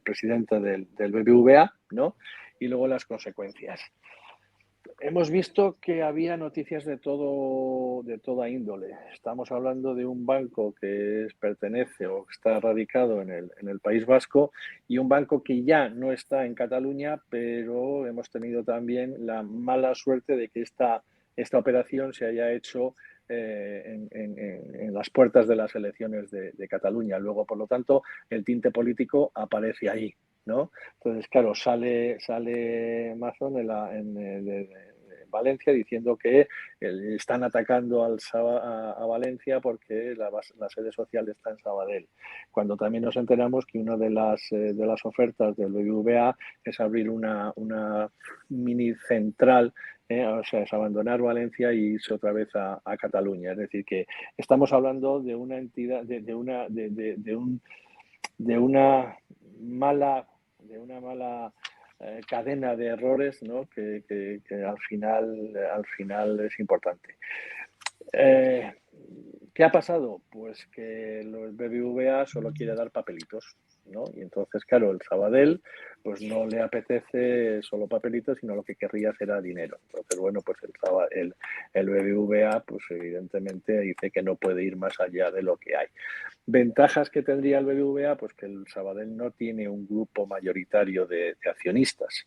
presidente del BBVA, ¿no? Y luego las consecuencias. Hemos visto que había noticias de toda índole. Estamos hablando de un banco que pertenece o está radicado en el País Vasco y un banco que ya no está en Cataluña, pero hemos tenido también la mala suerte de que esta operación se haya hecho en las puertas de las elecciones de Cataluña. Luego, por lo tanto, el tinte político aparece ahí, ¿no? Entonces, claro, sale Mazón de Valencia diciendo que están atacando a Valencia porque la sede social está en Sabadell, cuando también nos enteramos que una de las ofertas del BBVA es abrir una mini central, o sea, es abandonar Valencia y irse otra vez a Cataluña. Es decir, que estamos hablando de una entidad, de una mala cadena de errores, ¿no? que al final es importante. ¿Qué ha pasado? Pues que el BBVA solo quiere dar papelitos, ¿no? Y entonces, claro, el Sabadell pues no le apetece solo papelitos, sino lo que querría será dinero. Entonces, bueno, pues el BBVA pues evidentemente dice que no puede ir más allá de lo que hay. Ventajas que tendría el BBVA, pues que el Sabadell no tiene un grupo mayoritario de accionistas.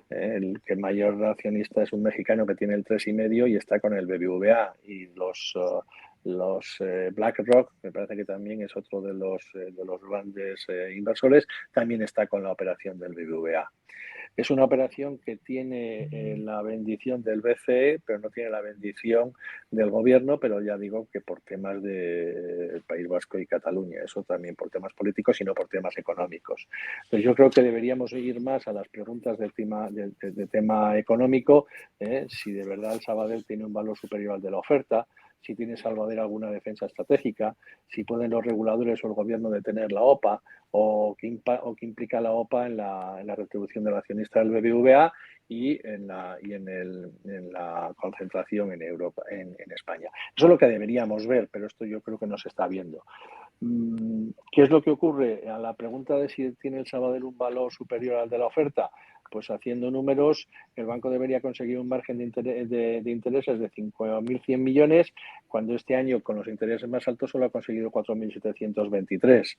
El que mayor accionista es un mexicano que tiene el 3,5% y está con el BBVA. Y los BlackRock, me parece que también es otro de los grandes inversores, también está con la operación del BBVA. Es una operación que tiene la bendición del BCE, pero no tiene la bendición del gobierno, pero ya digo que por temas del País Vasco y Cataluña, eso también por temas políticos y no por temas económicos. Entonces yo creo que deberíamos ir más a las preguntas del tema económico, si de verdad el Sabadell tiene un valor superior al de la oferta, si tiene Sabadell alguna defensa estratégica, si pueden los reguladores o el gobierno detener la OPA, o qué implica la OPA en la retribución del accionista del BBVA y en la concentración en Europa, en España. Eso es lo que deberíamos ver, pero esto yo creo que no se está viendo. ¿Qué es lo que ocurre? A la pregunta de si tiene el Sabadell un valor superior al de la oferta, pues haciendo números, el banco debería conseguir un margen de intereses de 5.100 millones, cuando este año con los intereses más altos solo ha conseguido 4.723.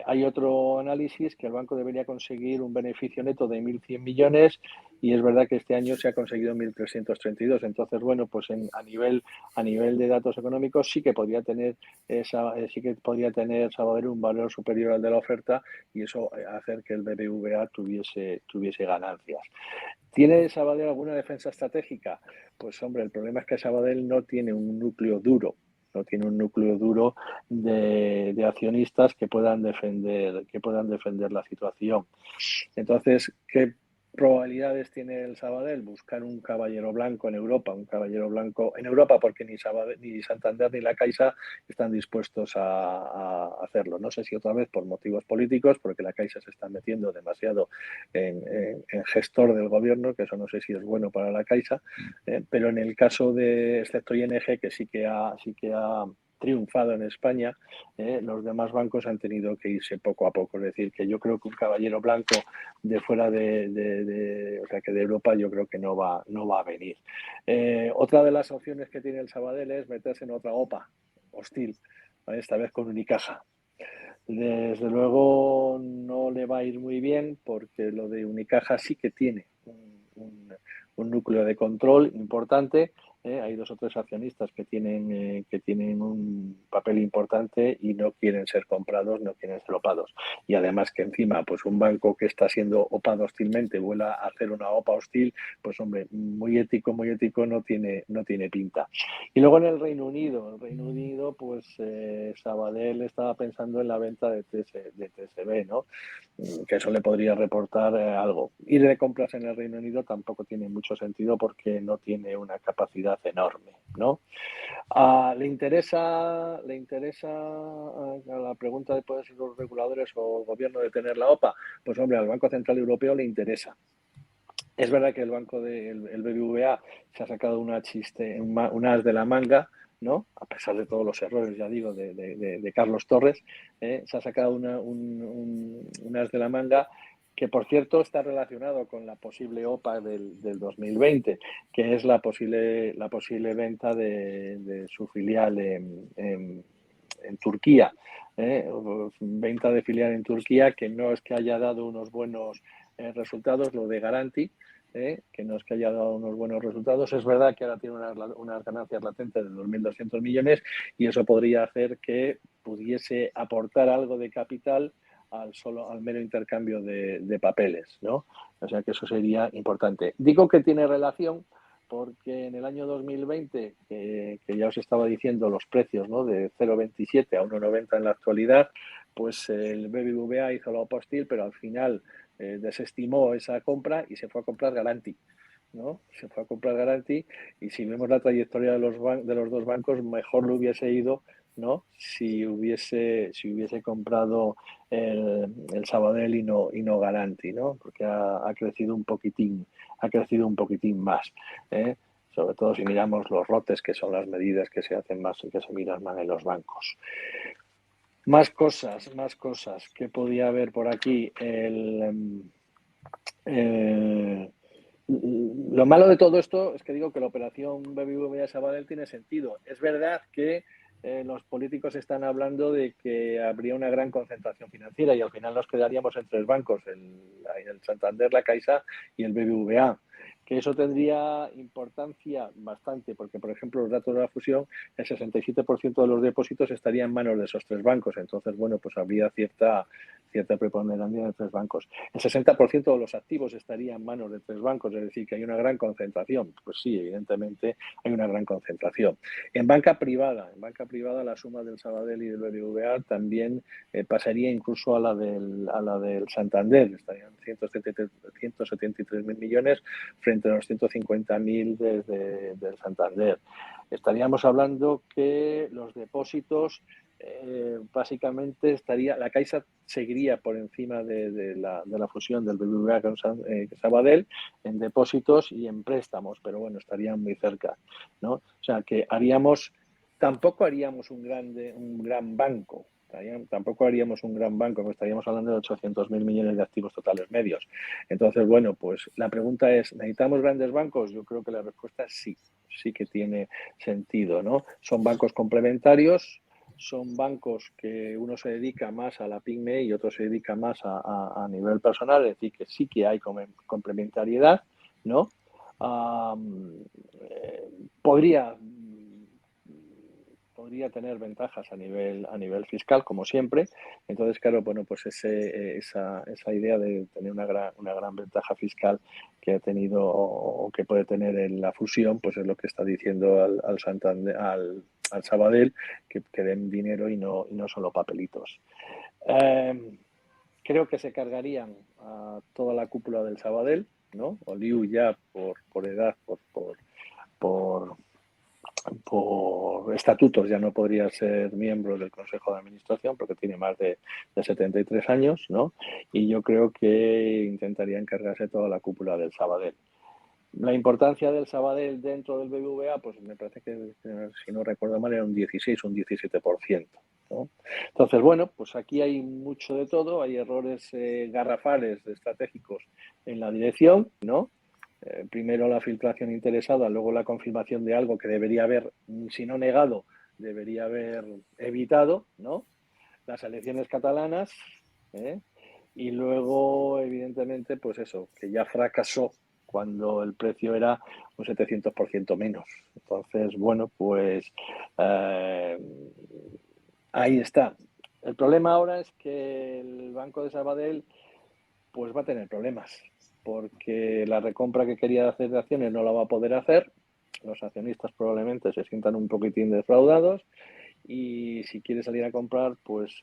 Hay otro análisis que el banco debería conseguir un beneficio neto de 1.100 millones y es verdad que este año se ha conseguido 1.332. Entonces, bueno, pues a nivel de datos económicos sí que podría tener Sabadell un valor superior al de la oferta y eso hacer que el BBVA tuviese ganancias. ¿Tiene Sabadell alguna defensa estratégica? Pues hombre, el problema es que Sabadell no tiene un núcleo duro. No tiene un núcleo duro de accionistas que puedan defender la situación. Entonces, ¿qué probabilidades tiene el Sabadell? Buscar un caballero blanco en Europa, porque ni Santander ni la Caixa están dispuestos a hacerlo. No sé si otra vez por motivos políticos, porque la Caixa se está metiendo demasiado en gestor del gobierno, que eso no sé si es bueno para la Caixa, pero en el caso excepto ING, que sí que ha triunfado en España, los demás bancos han tenido que irse poco a poco. Es decir, que yo creo que un caballero blanco de fuera de Europa, yo creo que no va a venir. Otra de las opciones que tiene el Sabadell es meterse en otra OPA hostil, ¿vale? Esta vez con Unicaja. Desde luego no le va a ir muy bien porque lo de Unicaja sí que tiene un núcleo de control importante Hay 2 o 3 accionistas que tienen un papel importante y no quieren ser comprados, no quieren ser opados. Y además que encima, pues un banco que está siendo opado hostilmente vuelva a hacer una OPA hostil, pues hombre, muy ético no tiene pinta. Y luego en el Reino Unido, pues Sabadell estaba pensando en la venta de TSB, ¿no? Que eso le podría reportar algo. Ir de compras en el Reino Unido tampoco tiene mucho sentido porque no tiene una capacidad enorme, ¿no? ¿Le interesa a la pregunta de pueden ser los reguladores o el gobierno de tener la OPA? Pues hombre, al Banco Central Europeo le interesa. Es verdad que el BBVA se ha sacado un as de la manga, ¿no? A pesar de todos los errores, ya digo, de Carlos Torres, se ha sacado un as de la manga que, por cierto, está relacionado con la posible OPA del 2020, que es la posible venta de su filial en Turquía. Venta de filial en Turquía que no es que haya dado unos buenos resultados, lo de Garanti, que no es que haya dado unos buenos resultados. Es verdad que ahora tiene unas ganancias latentes de 2.200 millones y eso podría hacer que pudiese aportar algo de capital al mero intercambio de papeles, ¿no? O sea que eso sería importante. Digo que tiene relación porque en el año 2020, que ya os estaba diciendo los precios, ¿no? De 0,27 a 1,90 en la actualidad, pues el BBVA hizo la OPA hostil, pero al final desestimó esa compra y se fue a comprar Garanti, ¿no? Se fue a comprar Garanti y si vemos la trayectoria de los 2 bancos, mejor lo hubiese ido, ¿no? Si hubiese comprado el Sabadell y no Garanti, ¿no? Porque ha crecido un poquitín más, ¿eh? Sobre todo si miramos los lotes, que son las medidas que se hacen más y que se miran más en los bancos. Más cosas. ¿Qué podía haber por aquí? Lo malo de todo esto es que digo que la operación BBVA Sabadell tiene sentido. Es verdad que los políticos están hablando de que habría una gran concentración financiera y al final nos quedaríamos en 3 bancos, el Santander, la Caixa y el BBVA. Que eso tendría importancia bastante, porque, por ejemplo, los datos de la fusión, el 67% de los depósitos estaría en manos de esos 3 bancos. Entonces, bueno, pues habría cierta preponderancia de 3 bancos. El 60% de los activos estaría en manos de 3 bancos, es decir, que hay una gran concentración. Pues sí, evidentemente hay una gran concentración. En banca privada la suma del Sabadell y del BBVA también pasaría incluso a la del Santander. Estarían 173.000 millones frente a los 150.000 del Santander. Estaríamos hablando que los depósitos básicamente la Caixa seguiría por encima de la fusión del BBVA con Sabadell en depósitos y en préstamos, pero bueno, estarían muy cerca, ¿no? O sea que tampoco haríamos un gran banco. Tampoco haríamos un gran banco, porque estaríamos hablando de 800.000 millones de activos totales medios. Entonces, bueno, pues la pregunta es, ¿necesitamos grandes bancos? Yo creo que la respuesta es sí que tiene sentido, ¿no? Son bancos complementarios, son bancos que uno se dedica más a la pyme y otro se dedica más a nivel personal, es decir, que sí que hay complementariedad, ¿no? Podría tener ventajas a nivel fiscal, como siempre. Entonces, claro, bueno, pues esa idea de tener una gran ventaja fiscal que ha tenido o que puede tener en la fusión, pues es lo que está diciendo al Santander, al Sabadell, que den dinero y no solo papelitos. Creo que se cargarían a toda la cúpula del Sabadell, ¿no? Oliu ya por edad, por estatutos ya no podría ser miembro del Consejo de Administración porque tiene más de 73 años, ¿no? Y yo creo que intentaría encargarse toda la cúpula del Sabadell. La importancia del Sabadell dentro del BBVA, pues me parece que, si no recuerdo mal, era un 16 o un 17%, ¿no? Entonces, bueno, pues aquí hay mucho de todo, hay errores garrafales estratégicos en la dirección, ¿no? Primero la filtración interesada, luego la confirmación de algo que debería haber, si no negado, debería haber evitado, ¿no? Las elecciones catalanas, y luego, evidentemente, pues eso, que ya fracasó cuando el precio era un 700% menos. Entonces, bueno, pues ahí está. El problema ahora es que el Banco de Sabadell pues va a tener problemas, porque la recompra que quería hacer de acciones no la va a poder hacer. Los accionistas probablemente se sientan un poquitín defraudados y si quiere salir a comprar, pues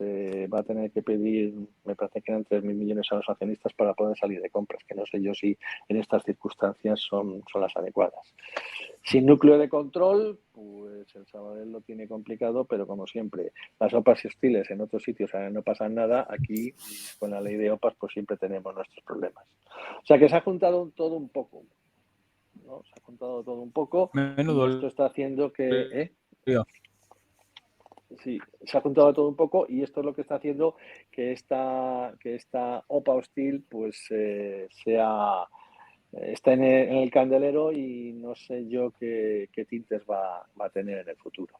va a tener que pedir, me parece que eran 3.000 millones a los accionistas para poder salir de compras, que no sé yo si en estas circunstancias son las adecuadas. Sin núcleo de control, pues el Sabadell lo tiene complicado, pero como siempre, las OPAs y hostiles en otros sitios no pasa nada, aquí con la ley de OPAs pues siempre tenemos nuestros problemas. O sea que se ha juntado todo un poco, ¿no? Se ha juntado todo un poco Menudo y esto está haciendo que... lío. Sí, se ha juntado todo un poco y esto es lo que está haciendo que esta OPA hostil pues está en el candelero y no sé yo qué tintes va a tener en el futuro.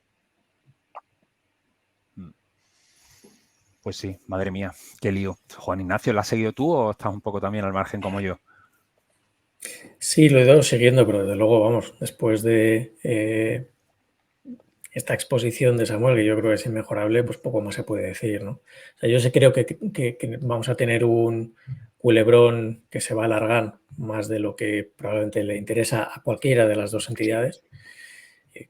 Pues sí, madre mía, qué lío. Juan Ignacio, ¿la has seguido tú o estás un poco también al margen como yo? Sí, lo he ido siguiendo, pero desde luego, vamos, después de esta exposición de Samuel, que yo creo que es inmejorable, pues poco más se puede decir, ¿no? O sea, yo sí creo que vamos a tener un culebrón que se va a alargar más de lo que probablemente le interesa a cualquiera de las dos entidades.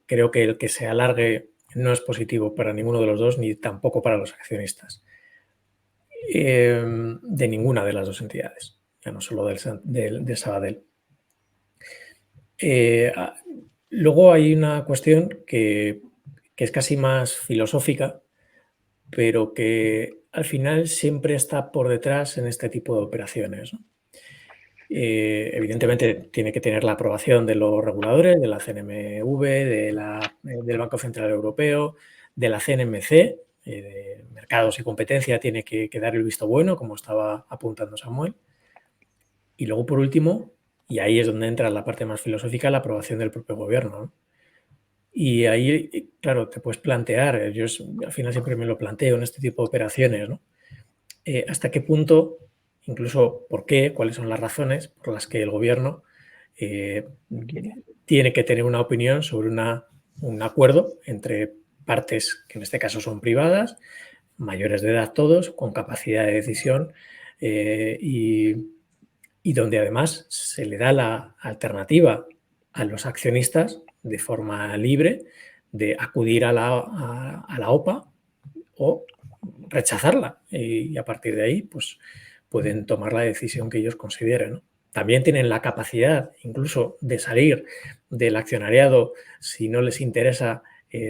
Creo que el que se alargue no es positivo para ninguno de los dos, ni tampoco para los accionistas de ninguna de las dos entidades, ya no solo del Sabadell. Luego hay una cuestión que es casi más filosófica, pero que al final siempre está por detrás en este tipo de operaciones, ¿no? Evidentemente tiene que tener la aprobación de los reguladores, de la CNMV, del Banco Central Europeo, de la CNMC, de Mercados y Competencia, tiene que dar el visto bueno, como estaba apuntando Samuel. Y luego, por último, y ahí es donde entra la parte más filosófica, la aprobación del propio gobierno, ¿no? Y ahí, claro, te puedes plantear, yo al final siempre me lo planteo en este tipo de operaciones, ¿no? ¿Hasta qué punto, incluso por qué, cuáles son las razones por las que el gobierno tiene que tener una opinión sobre un acuerdo entre partes que en este caso son privadas, mayores de edad todos, con capacidad de decisión y donde además se le da la alternativa a los accionistas de forma libre de acudir a la OPA o rechazarla y a partir de ahí pues pueden tomar la decisión que ellos consideren, ¿no? También tienen la capacidad incluso de salir del accionariado si no les interesa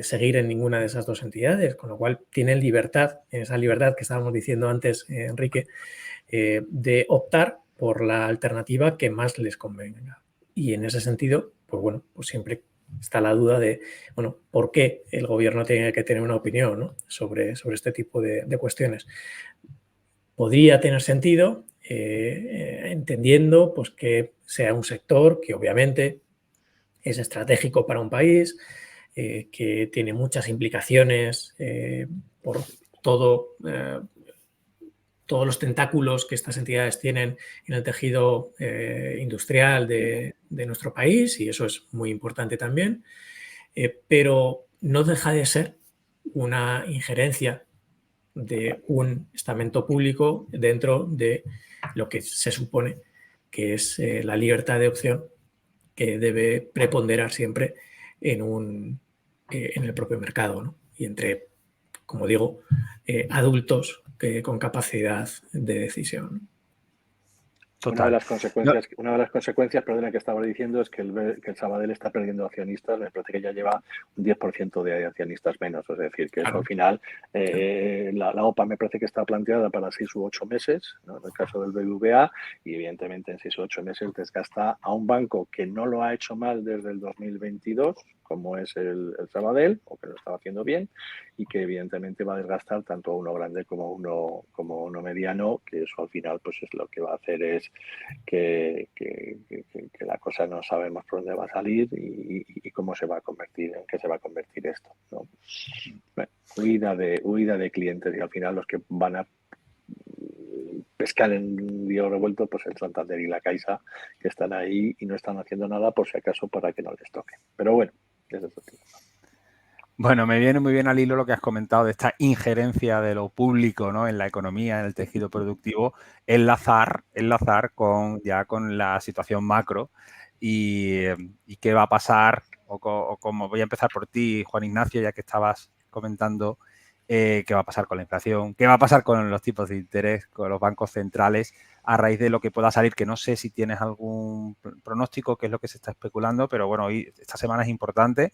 seguir en ninguna de esas dos entidades, con lo cual tienen libertad, esa libertad que estábamos diciendo antes, Enrique, de optar por la alternativa que más les convenga. Y en ese sentido, pues bueno, pues siempre está la duda de, bueno, ¿por qué el gobierno tiene que tener una opinión, ¿no? sobre este tipo de cuestiones? Podría tener sentido entendiendo pues, que sea un sector que obviamente es estratégico para un país, que tiene muchas implicaciones por todos los tentáculos que estas entidades tienen en el tejido industrial de nuestro país, y eso es muy importante también, pero no deja de ser una injerencia de un estamento público dentro de lo que se supone que es la libertad de opción que debe preponderar siempre en el propio mercado, ¿no? Y entre, como digo, adultos con capacidad de decisión. Una de las consecuencias, perdona, que estaba diciendo es que el Sabadell está perdiendo accionistas. Me parece que ya lleva un 10% de accionistas menos. Es decir, que eso al final, la OPA me parece que está planteada para 6 u 8 meses, ¿no? En el caso del BBVA, y evidentemente en 6 u 8 meses desgasta a un banco que no lo ha hecho mal desde el 2022, como es el Sabadell, o que lo estaba haciendo bien, y que evidentemente va a desgastar tanto a uno grande como a uno mediano, que eso al final pues es lo que va a hacer es que la cosa no sabemos por dónde va a salir y cómo se va a convertir, en qué se va a convertir esto, ¿no? Bueno, huida de clientes y al final los que van a pescan en un río revuelto, pues el Santander y la Caixa, que están ahí y no están haciendo nada por si acaso para que no les toque. Pero bueno, ese es otro tema. Bueno, me viene muy bien al hilo lo que has comentado de esta injerencia de lo público, ¿no?, en la economía, en el tejido productivo, enlazar con la situación macro y qué va a pasar, o como voy a empezar por ti, Juan Ignacio, ya que estabas comentando qué va a pasar con la inflación, qué va a pasar con los tipos de interés, con los bancos centrales, a raíz de lo que pueda salir, que no sé si tienes algún pronóstico, qué es lo que se está especulando, pero bueno, hoy, esta semana es importante.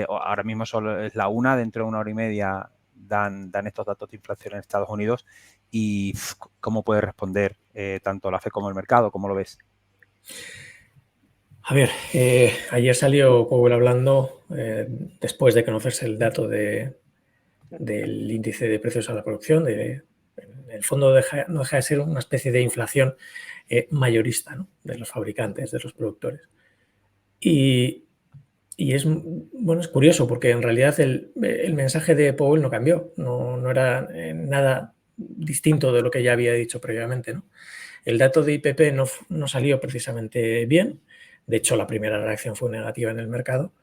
Ahora mismo solo es la 1, dentro de 1 hora y media dan estos datos de inflación en Estados Unidos y ¿cómo puede responder tanto la FED como el mercado? ¿Cómo lo ves? A ver, ayer salió Powell hablando, después de conocerse el dato del índice de precios a la producción, en el fondo no deja de ser una especie de inflación mayorista, ¿no?, de los fabricantes, de los productores. Y es curioso porque en realidad el mensaje de Powell no cambió, no era nada distinto de lo que ya había dicho previamente, ¿no? El dato de IPP no salió precisamente bien, de hecho la primera reacción fue negativa en el mercado,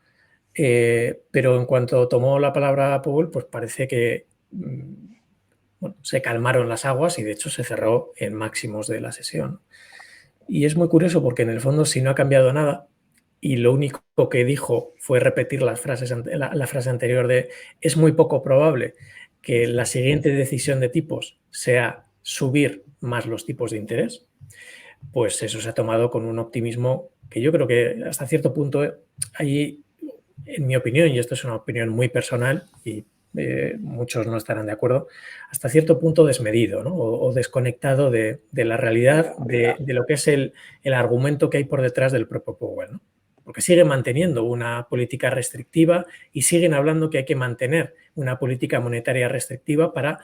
pero en cuanto tomó la palabra Powell, pues parece que se calmaron las aguas y de hecho se cerró en máximos de la sesión. Y es muy curioso porque en el fondo, si no ha cambiado nada y lo único que dijo fue repetir la frase anterior de es muy poco probable que la siguiente decisión de tipos sea subir más los tipos de interés, pues eso se ha tomado con un optimismo que yo creo que hasta cierto punto hay, en mi opinión, y esto es una opinión muy personal y muchos no estarán de acuerdo, hasta cierto punto desmedido, ¿no?, o desconectado de la realidad, de lo que es el argumento que hay por detrás del propio Powell, ¿no? Porque siguen manteniendo una política restrictiva y siguen hablando que hay que mantener una política monetaria restrictiva para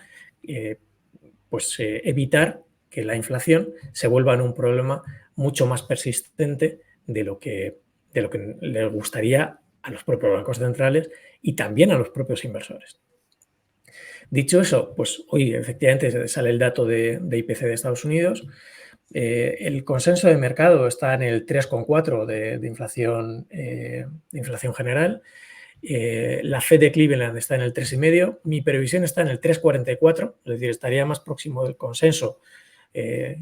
evitar que la inflación se vuelva en un problema mucho más persistente de lo que les gustaría a los propios bancos centrales y también a los propios inversores. Dicho eso, pues hoy efectivamente sale el dato de IPC de Estados Unidos. El consenso de mercado está en el 3,4 de inflación general. La Fed de Cleveland está en el 3,5. Mi previsión está en el 3,44, es decir, estaría más próximo del consenso,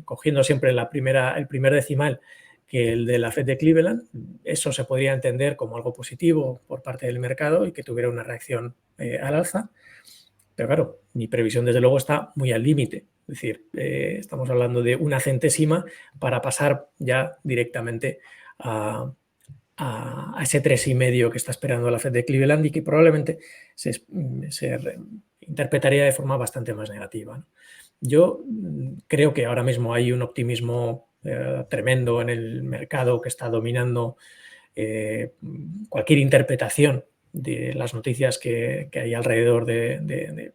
cogiendo siempre el primer decimal, que el de la Fed de Cleveland. Eso se podría entender como algo positivo por parte del mercado y que tuviera una reacción al alza. Pero claro, mi previsión desde luego está muy al límite. Es decir, estamos hablando de 1 centésima para pasar ya directamente a ese 3,5 que está esperando la Fed de Cleveland y que probablemente se interpretaría de forma bastante más negativa, ¿no? Yo creo que ahora mismo hay un optimismo tremendo en el mercado que está dominando cualquier interpretación de las noticias que hay alrededor de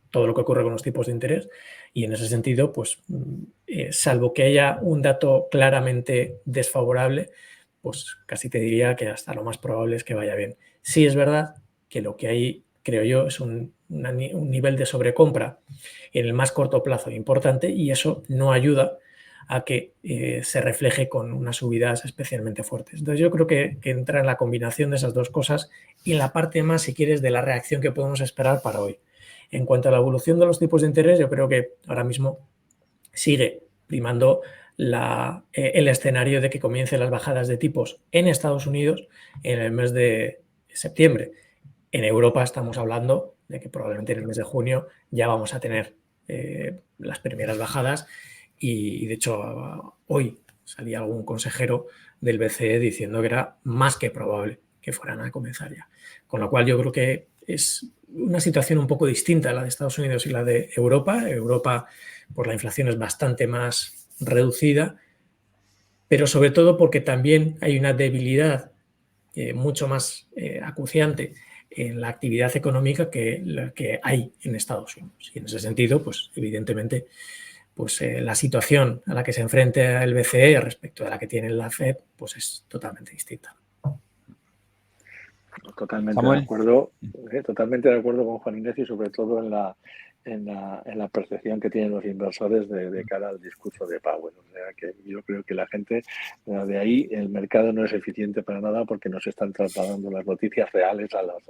todo lo que ocurre con los tipos de interés, y en ese sentido, pues salvo que haya un dato claramente desfavorable, pues casi te diría que hasta lo más probable es que vaya bien. Sí es verdad que lo que hay, creo yo, es un nivel de sobrecompra en el más corto plazo importante, y eso no ayuda a que se refleje con unas subidas especialmente fuertes. Entonces yo creo que entra en la combinación de esas dos cosas y en la parte más, si quieres, de la reacción que podemos esperar para hoy. En cuanto a la evolución de los tipos de interés, yo creo que ahora mismo sigue primando el escenario de que comiencen las bajadas de tipos en Estados Unidos en el mes de septiembre. En Europa estamos hablando de que probablemente en el mes de junio ya vamos a tener las primeras bajadas, y de hecho hoy salía algún consejero del BCE diciendo que era más que probable que fueran a comenzar ya. Con lo cual yo creo que es una situación un poco distinta a la de Estados Unidos y la de Europa. Europa, por la inflación, es bastante más reducida, pero sobre todo porque también hay una debilidad mucho más acuciante en la actividad económica que la que hay en Estados Unidos. Y en ese sentido, pues evidentemente, pues la situación a la que se enfrenta el BCE respecto a la que tiene la Fed, pues es totalmente distinta. Totalmente Samuel. de acuerdo con Juan Ignacio, sobre todo en en la percepción que tienen los inversores de cara al discurso de Powell. O sea, que yo creo que la gente, de ahí, el mercado no es eficiente para nada porque no se están trasladando las noticias reales a las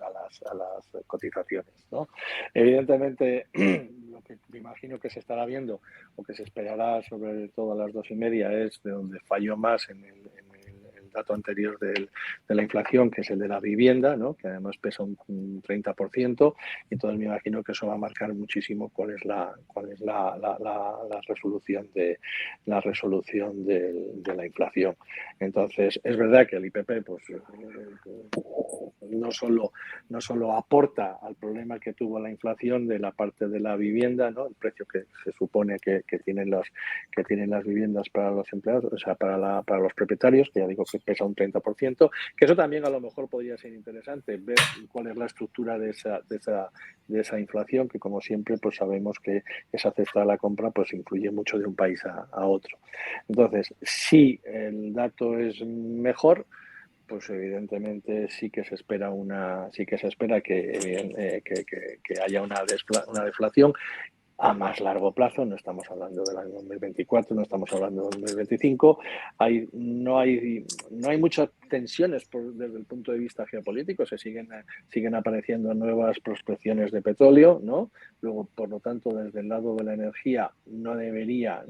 cotizaciones, ¿no? Evidentemente, lo que me imagino que se estará viendo o que se esperará sobre todo a las 2:30 es de donde falló más en el dato anterior de la inflación, que es el de la vivienda, ¿no? Que además pesa un 30%, y entonces me imagino que eso va a marcar muchísimo cuál es la resolución de la inflación. Entonces, es verdad que el IPP pues no solo aporta al problema que tuvo la inflación de la parte de la vivienda, ¿no? El precio que se supone que tienen las viviendas para los empleados, o sea, para los propietarios, que ya digo que pesa un 30%, que eso también a lo mejor podría ser interesante, ver cuál es la estructura de esa inflación, que como siempre pues sabemos que esa cesta de la compra pues influye mucho de un país a otro. Entonces, si el dato es mejor, pues evidentemente sí que se espera que haya una deflación a más largo plazo. No estamos hablando del año 2024, no estamos hablando del 2025. No hay muchas tensiones desde el punto de vista geopolítico. Se siguen apareciendo nuevas prospecciones de petróleo, ¿no? Luego, por lo tanto, desde el lado de la energía no debería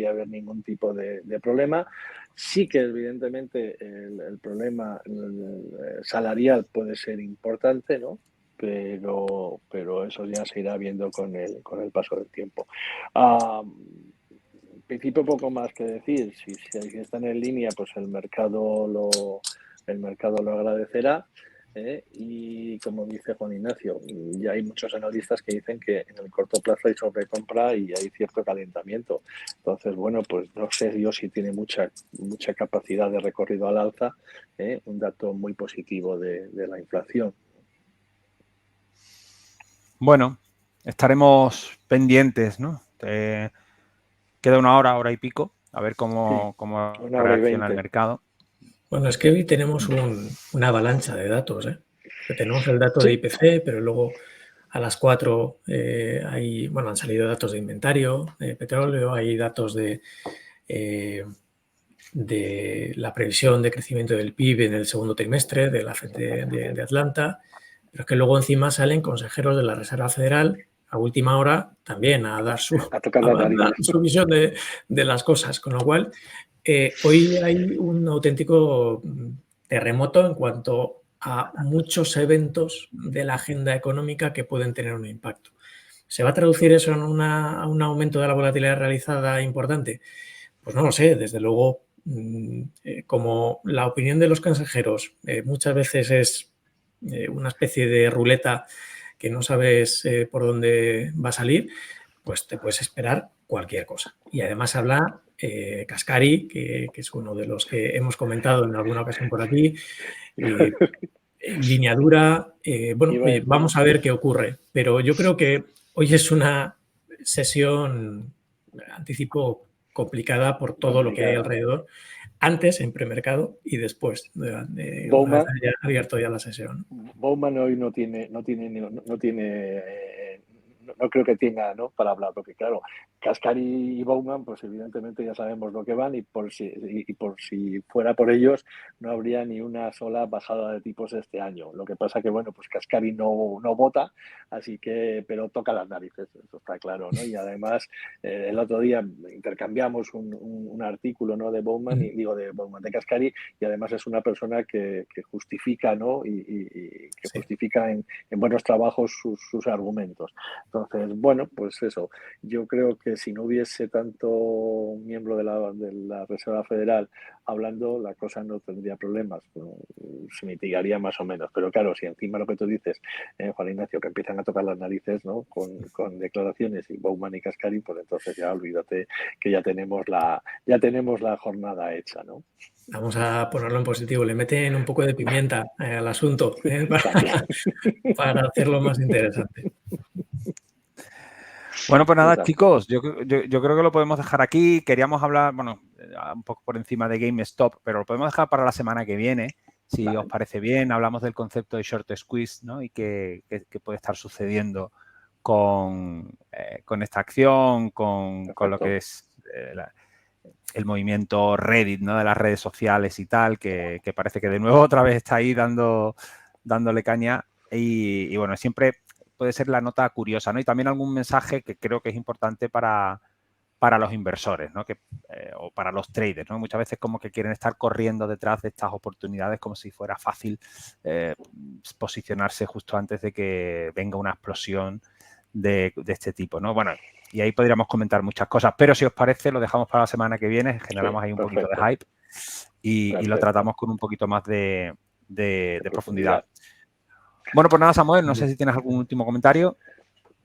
haber ningún tipo de problema. Sí que evidentemente el problema salarial puede ser importante, ¿no? Pero eso ya se irá viendo con el paso del tiempo. En principio, poco más que decir. Si están en línea, pues el mercado lo agradecerá. Y como dice Juan Ignacio, ya hay muchos analistas que dicen que en el corto plazo hay sobrecompra y hay cierto calentamiento. Entonces, bueno, pues no sé yo si tiene mucha capacidad de recorrido al alza, un dato muy positivo de la inflación. Bueno, estaremos pendientes, ¿no? Queda una hora y pico, a ver cómo reacciona el mercado. Bueno, es que hoy tenemos una avalancha de datos, ¿eh? Que tenemos el dato de IPC, pero luego a las 4 han salido datos de inventario, de petróleo, hay datos de la previsión de crecimiento del PIB en el segundo trimestre de la FED de Atlanta, pero es que luego encima salen consejeros de la Reserva Federal a última hora también a dar su visión de las cosas, con lo cual hoy hay un auténtico terremoto en cuanto a muchos eventos de la agenda económica que pueden tener un impacto. ¿Se va a traducir eso en un aumento de la volatilidad realizada importante? Pues no lo sé, desde luego, como la opinión de los consejeros muchas veces es una especie de ruleta que no sabes por dónde va a salir, pues te puedes esperar cualquier cosa. Y además habla Cascari, que es uno de los que hemos comentado en alguna ocasión por aquí, línea dura. Vamos a ver qué ocurre. Pero yo creo que hoy es una sesión, anticipo, complicada por todo lo que hay alrededor, antes en premercado y después de una vez haya abierto ya la sesión. Bowman hoy no creo que tenga, ¿no?, para hablar, porque claro, Cascari y Bowman, pues evidentemente ya sabemos lo que van, y por si fuera por ellos no habría ni una sola bajada de tipos este año. Lo que pasa que, bueno, pues Cascari no vota, así que, pero toca las narices, eso está claro, ¿no? Y además, el otro día intercambiamos un artículo, ¿no?, de Bowman, de Cascari, y además es una persona que justifica, ¿no?, y que justifica en buenos trabajos sus argumentos. Entonces, bueno, pues eso, yo creo que si no hubiese tanto miembro de la Reserva Federal hablando, la cosa no tendría problemas, se mitigaría más o menos. Pero claro, si encima lo que tú dices, Juan Ignacio, que empiezan a tocar las narices, ¿no?, con declaraciones, y Bowman y Cascari, pues entonces ya olvídate que ya tenemos la jornada hecha, ¿no? Vamos a ponerlo en positivo, le meten un poco de pimienta al asunto para hacerlo más interesante. Bueno, pues nada, chicos, yo creo que lo podemos dejar aquí. Queríamos hablar, bueno, un poco por encima de GameStop, pero lo podemos dejar para la semana que viene, si os parece bien. Hablamos del concepto de short squeeze, ¿no?, y qué puede estar sucediendo con esta acción, con lo Perfecto. que es el movimiento Reddit, ¿no? De las redes sociales y tal, que parece que de nuevo otra vez está ahí dándole caña y bueno, siempre puede ser la nota curiosa, ¿no? Y también algún mensaje que creo que es importante para los inversores, ¿no? O para los traders, ¿no? Muchas veces como que quieren estar corriendo detrás de estas oportunidades como si fuera fácil posicionarse justo antes de que venga una explosión de este tipo, ¿no? Bueno, y ahí podríamos comentar muchas cosas, pero si os parece lo dejamos para la semana que viene, generamos ahí un poquito de hype y lo tratamos con un poquito más de profundidad. Bueno, pues nada, Samuel, no sé si tienes algún último comentario.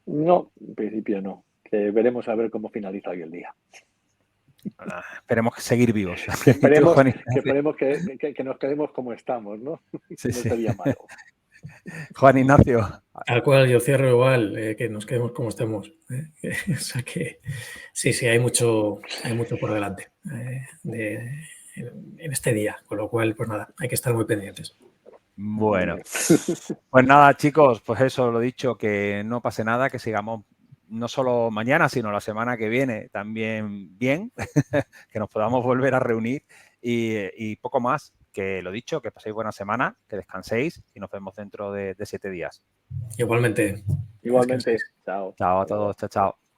No, en principio no. Que veremos a ver cómo finaliza hoy el día. Esperemos seguir vivos. Esperemos que nos quedemos como estamos, ¿no? Sí, No sería malo. Juan Ignacio. Al cual yo cierro igual, que nos quedemos como estemos. O sea que sí, hay mucho por delante en este día, con lo cual, pues nada, hay que estar muy pendientes. Bueno, pues nada, chicos, pues eso, lo dicho, que no pase nada, que sigamos no solo mañana, sino la semana que viene también bien, que nos podamos volver a reunir y poco más, que lo dicho, que paséis buena semana, que descanséis y nos vemos dentro de 7 días. Igualmente. Igualmente. Chao. Chao a todos, chao.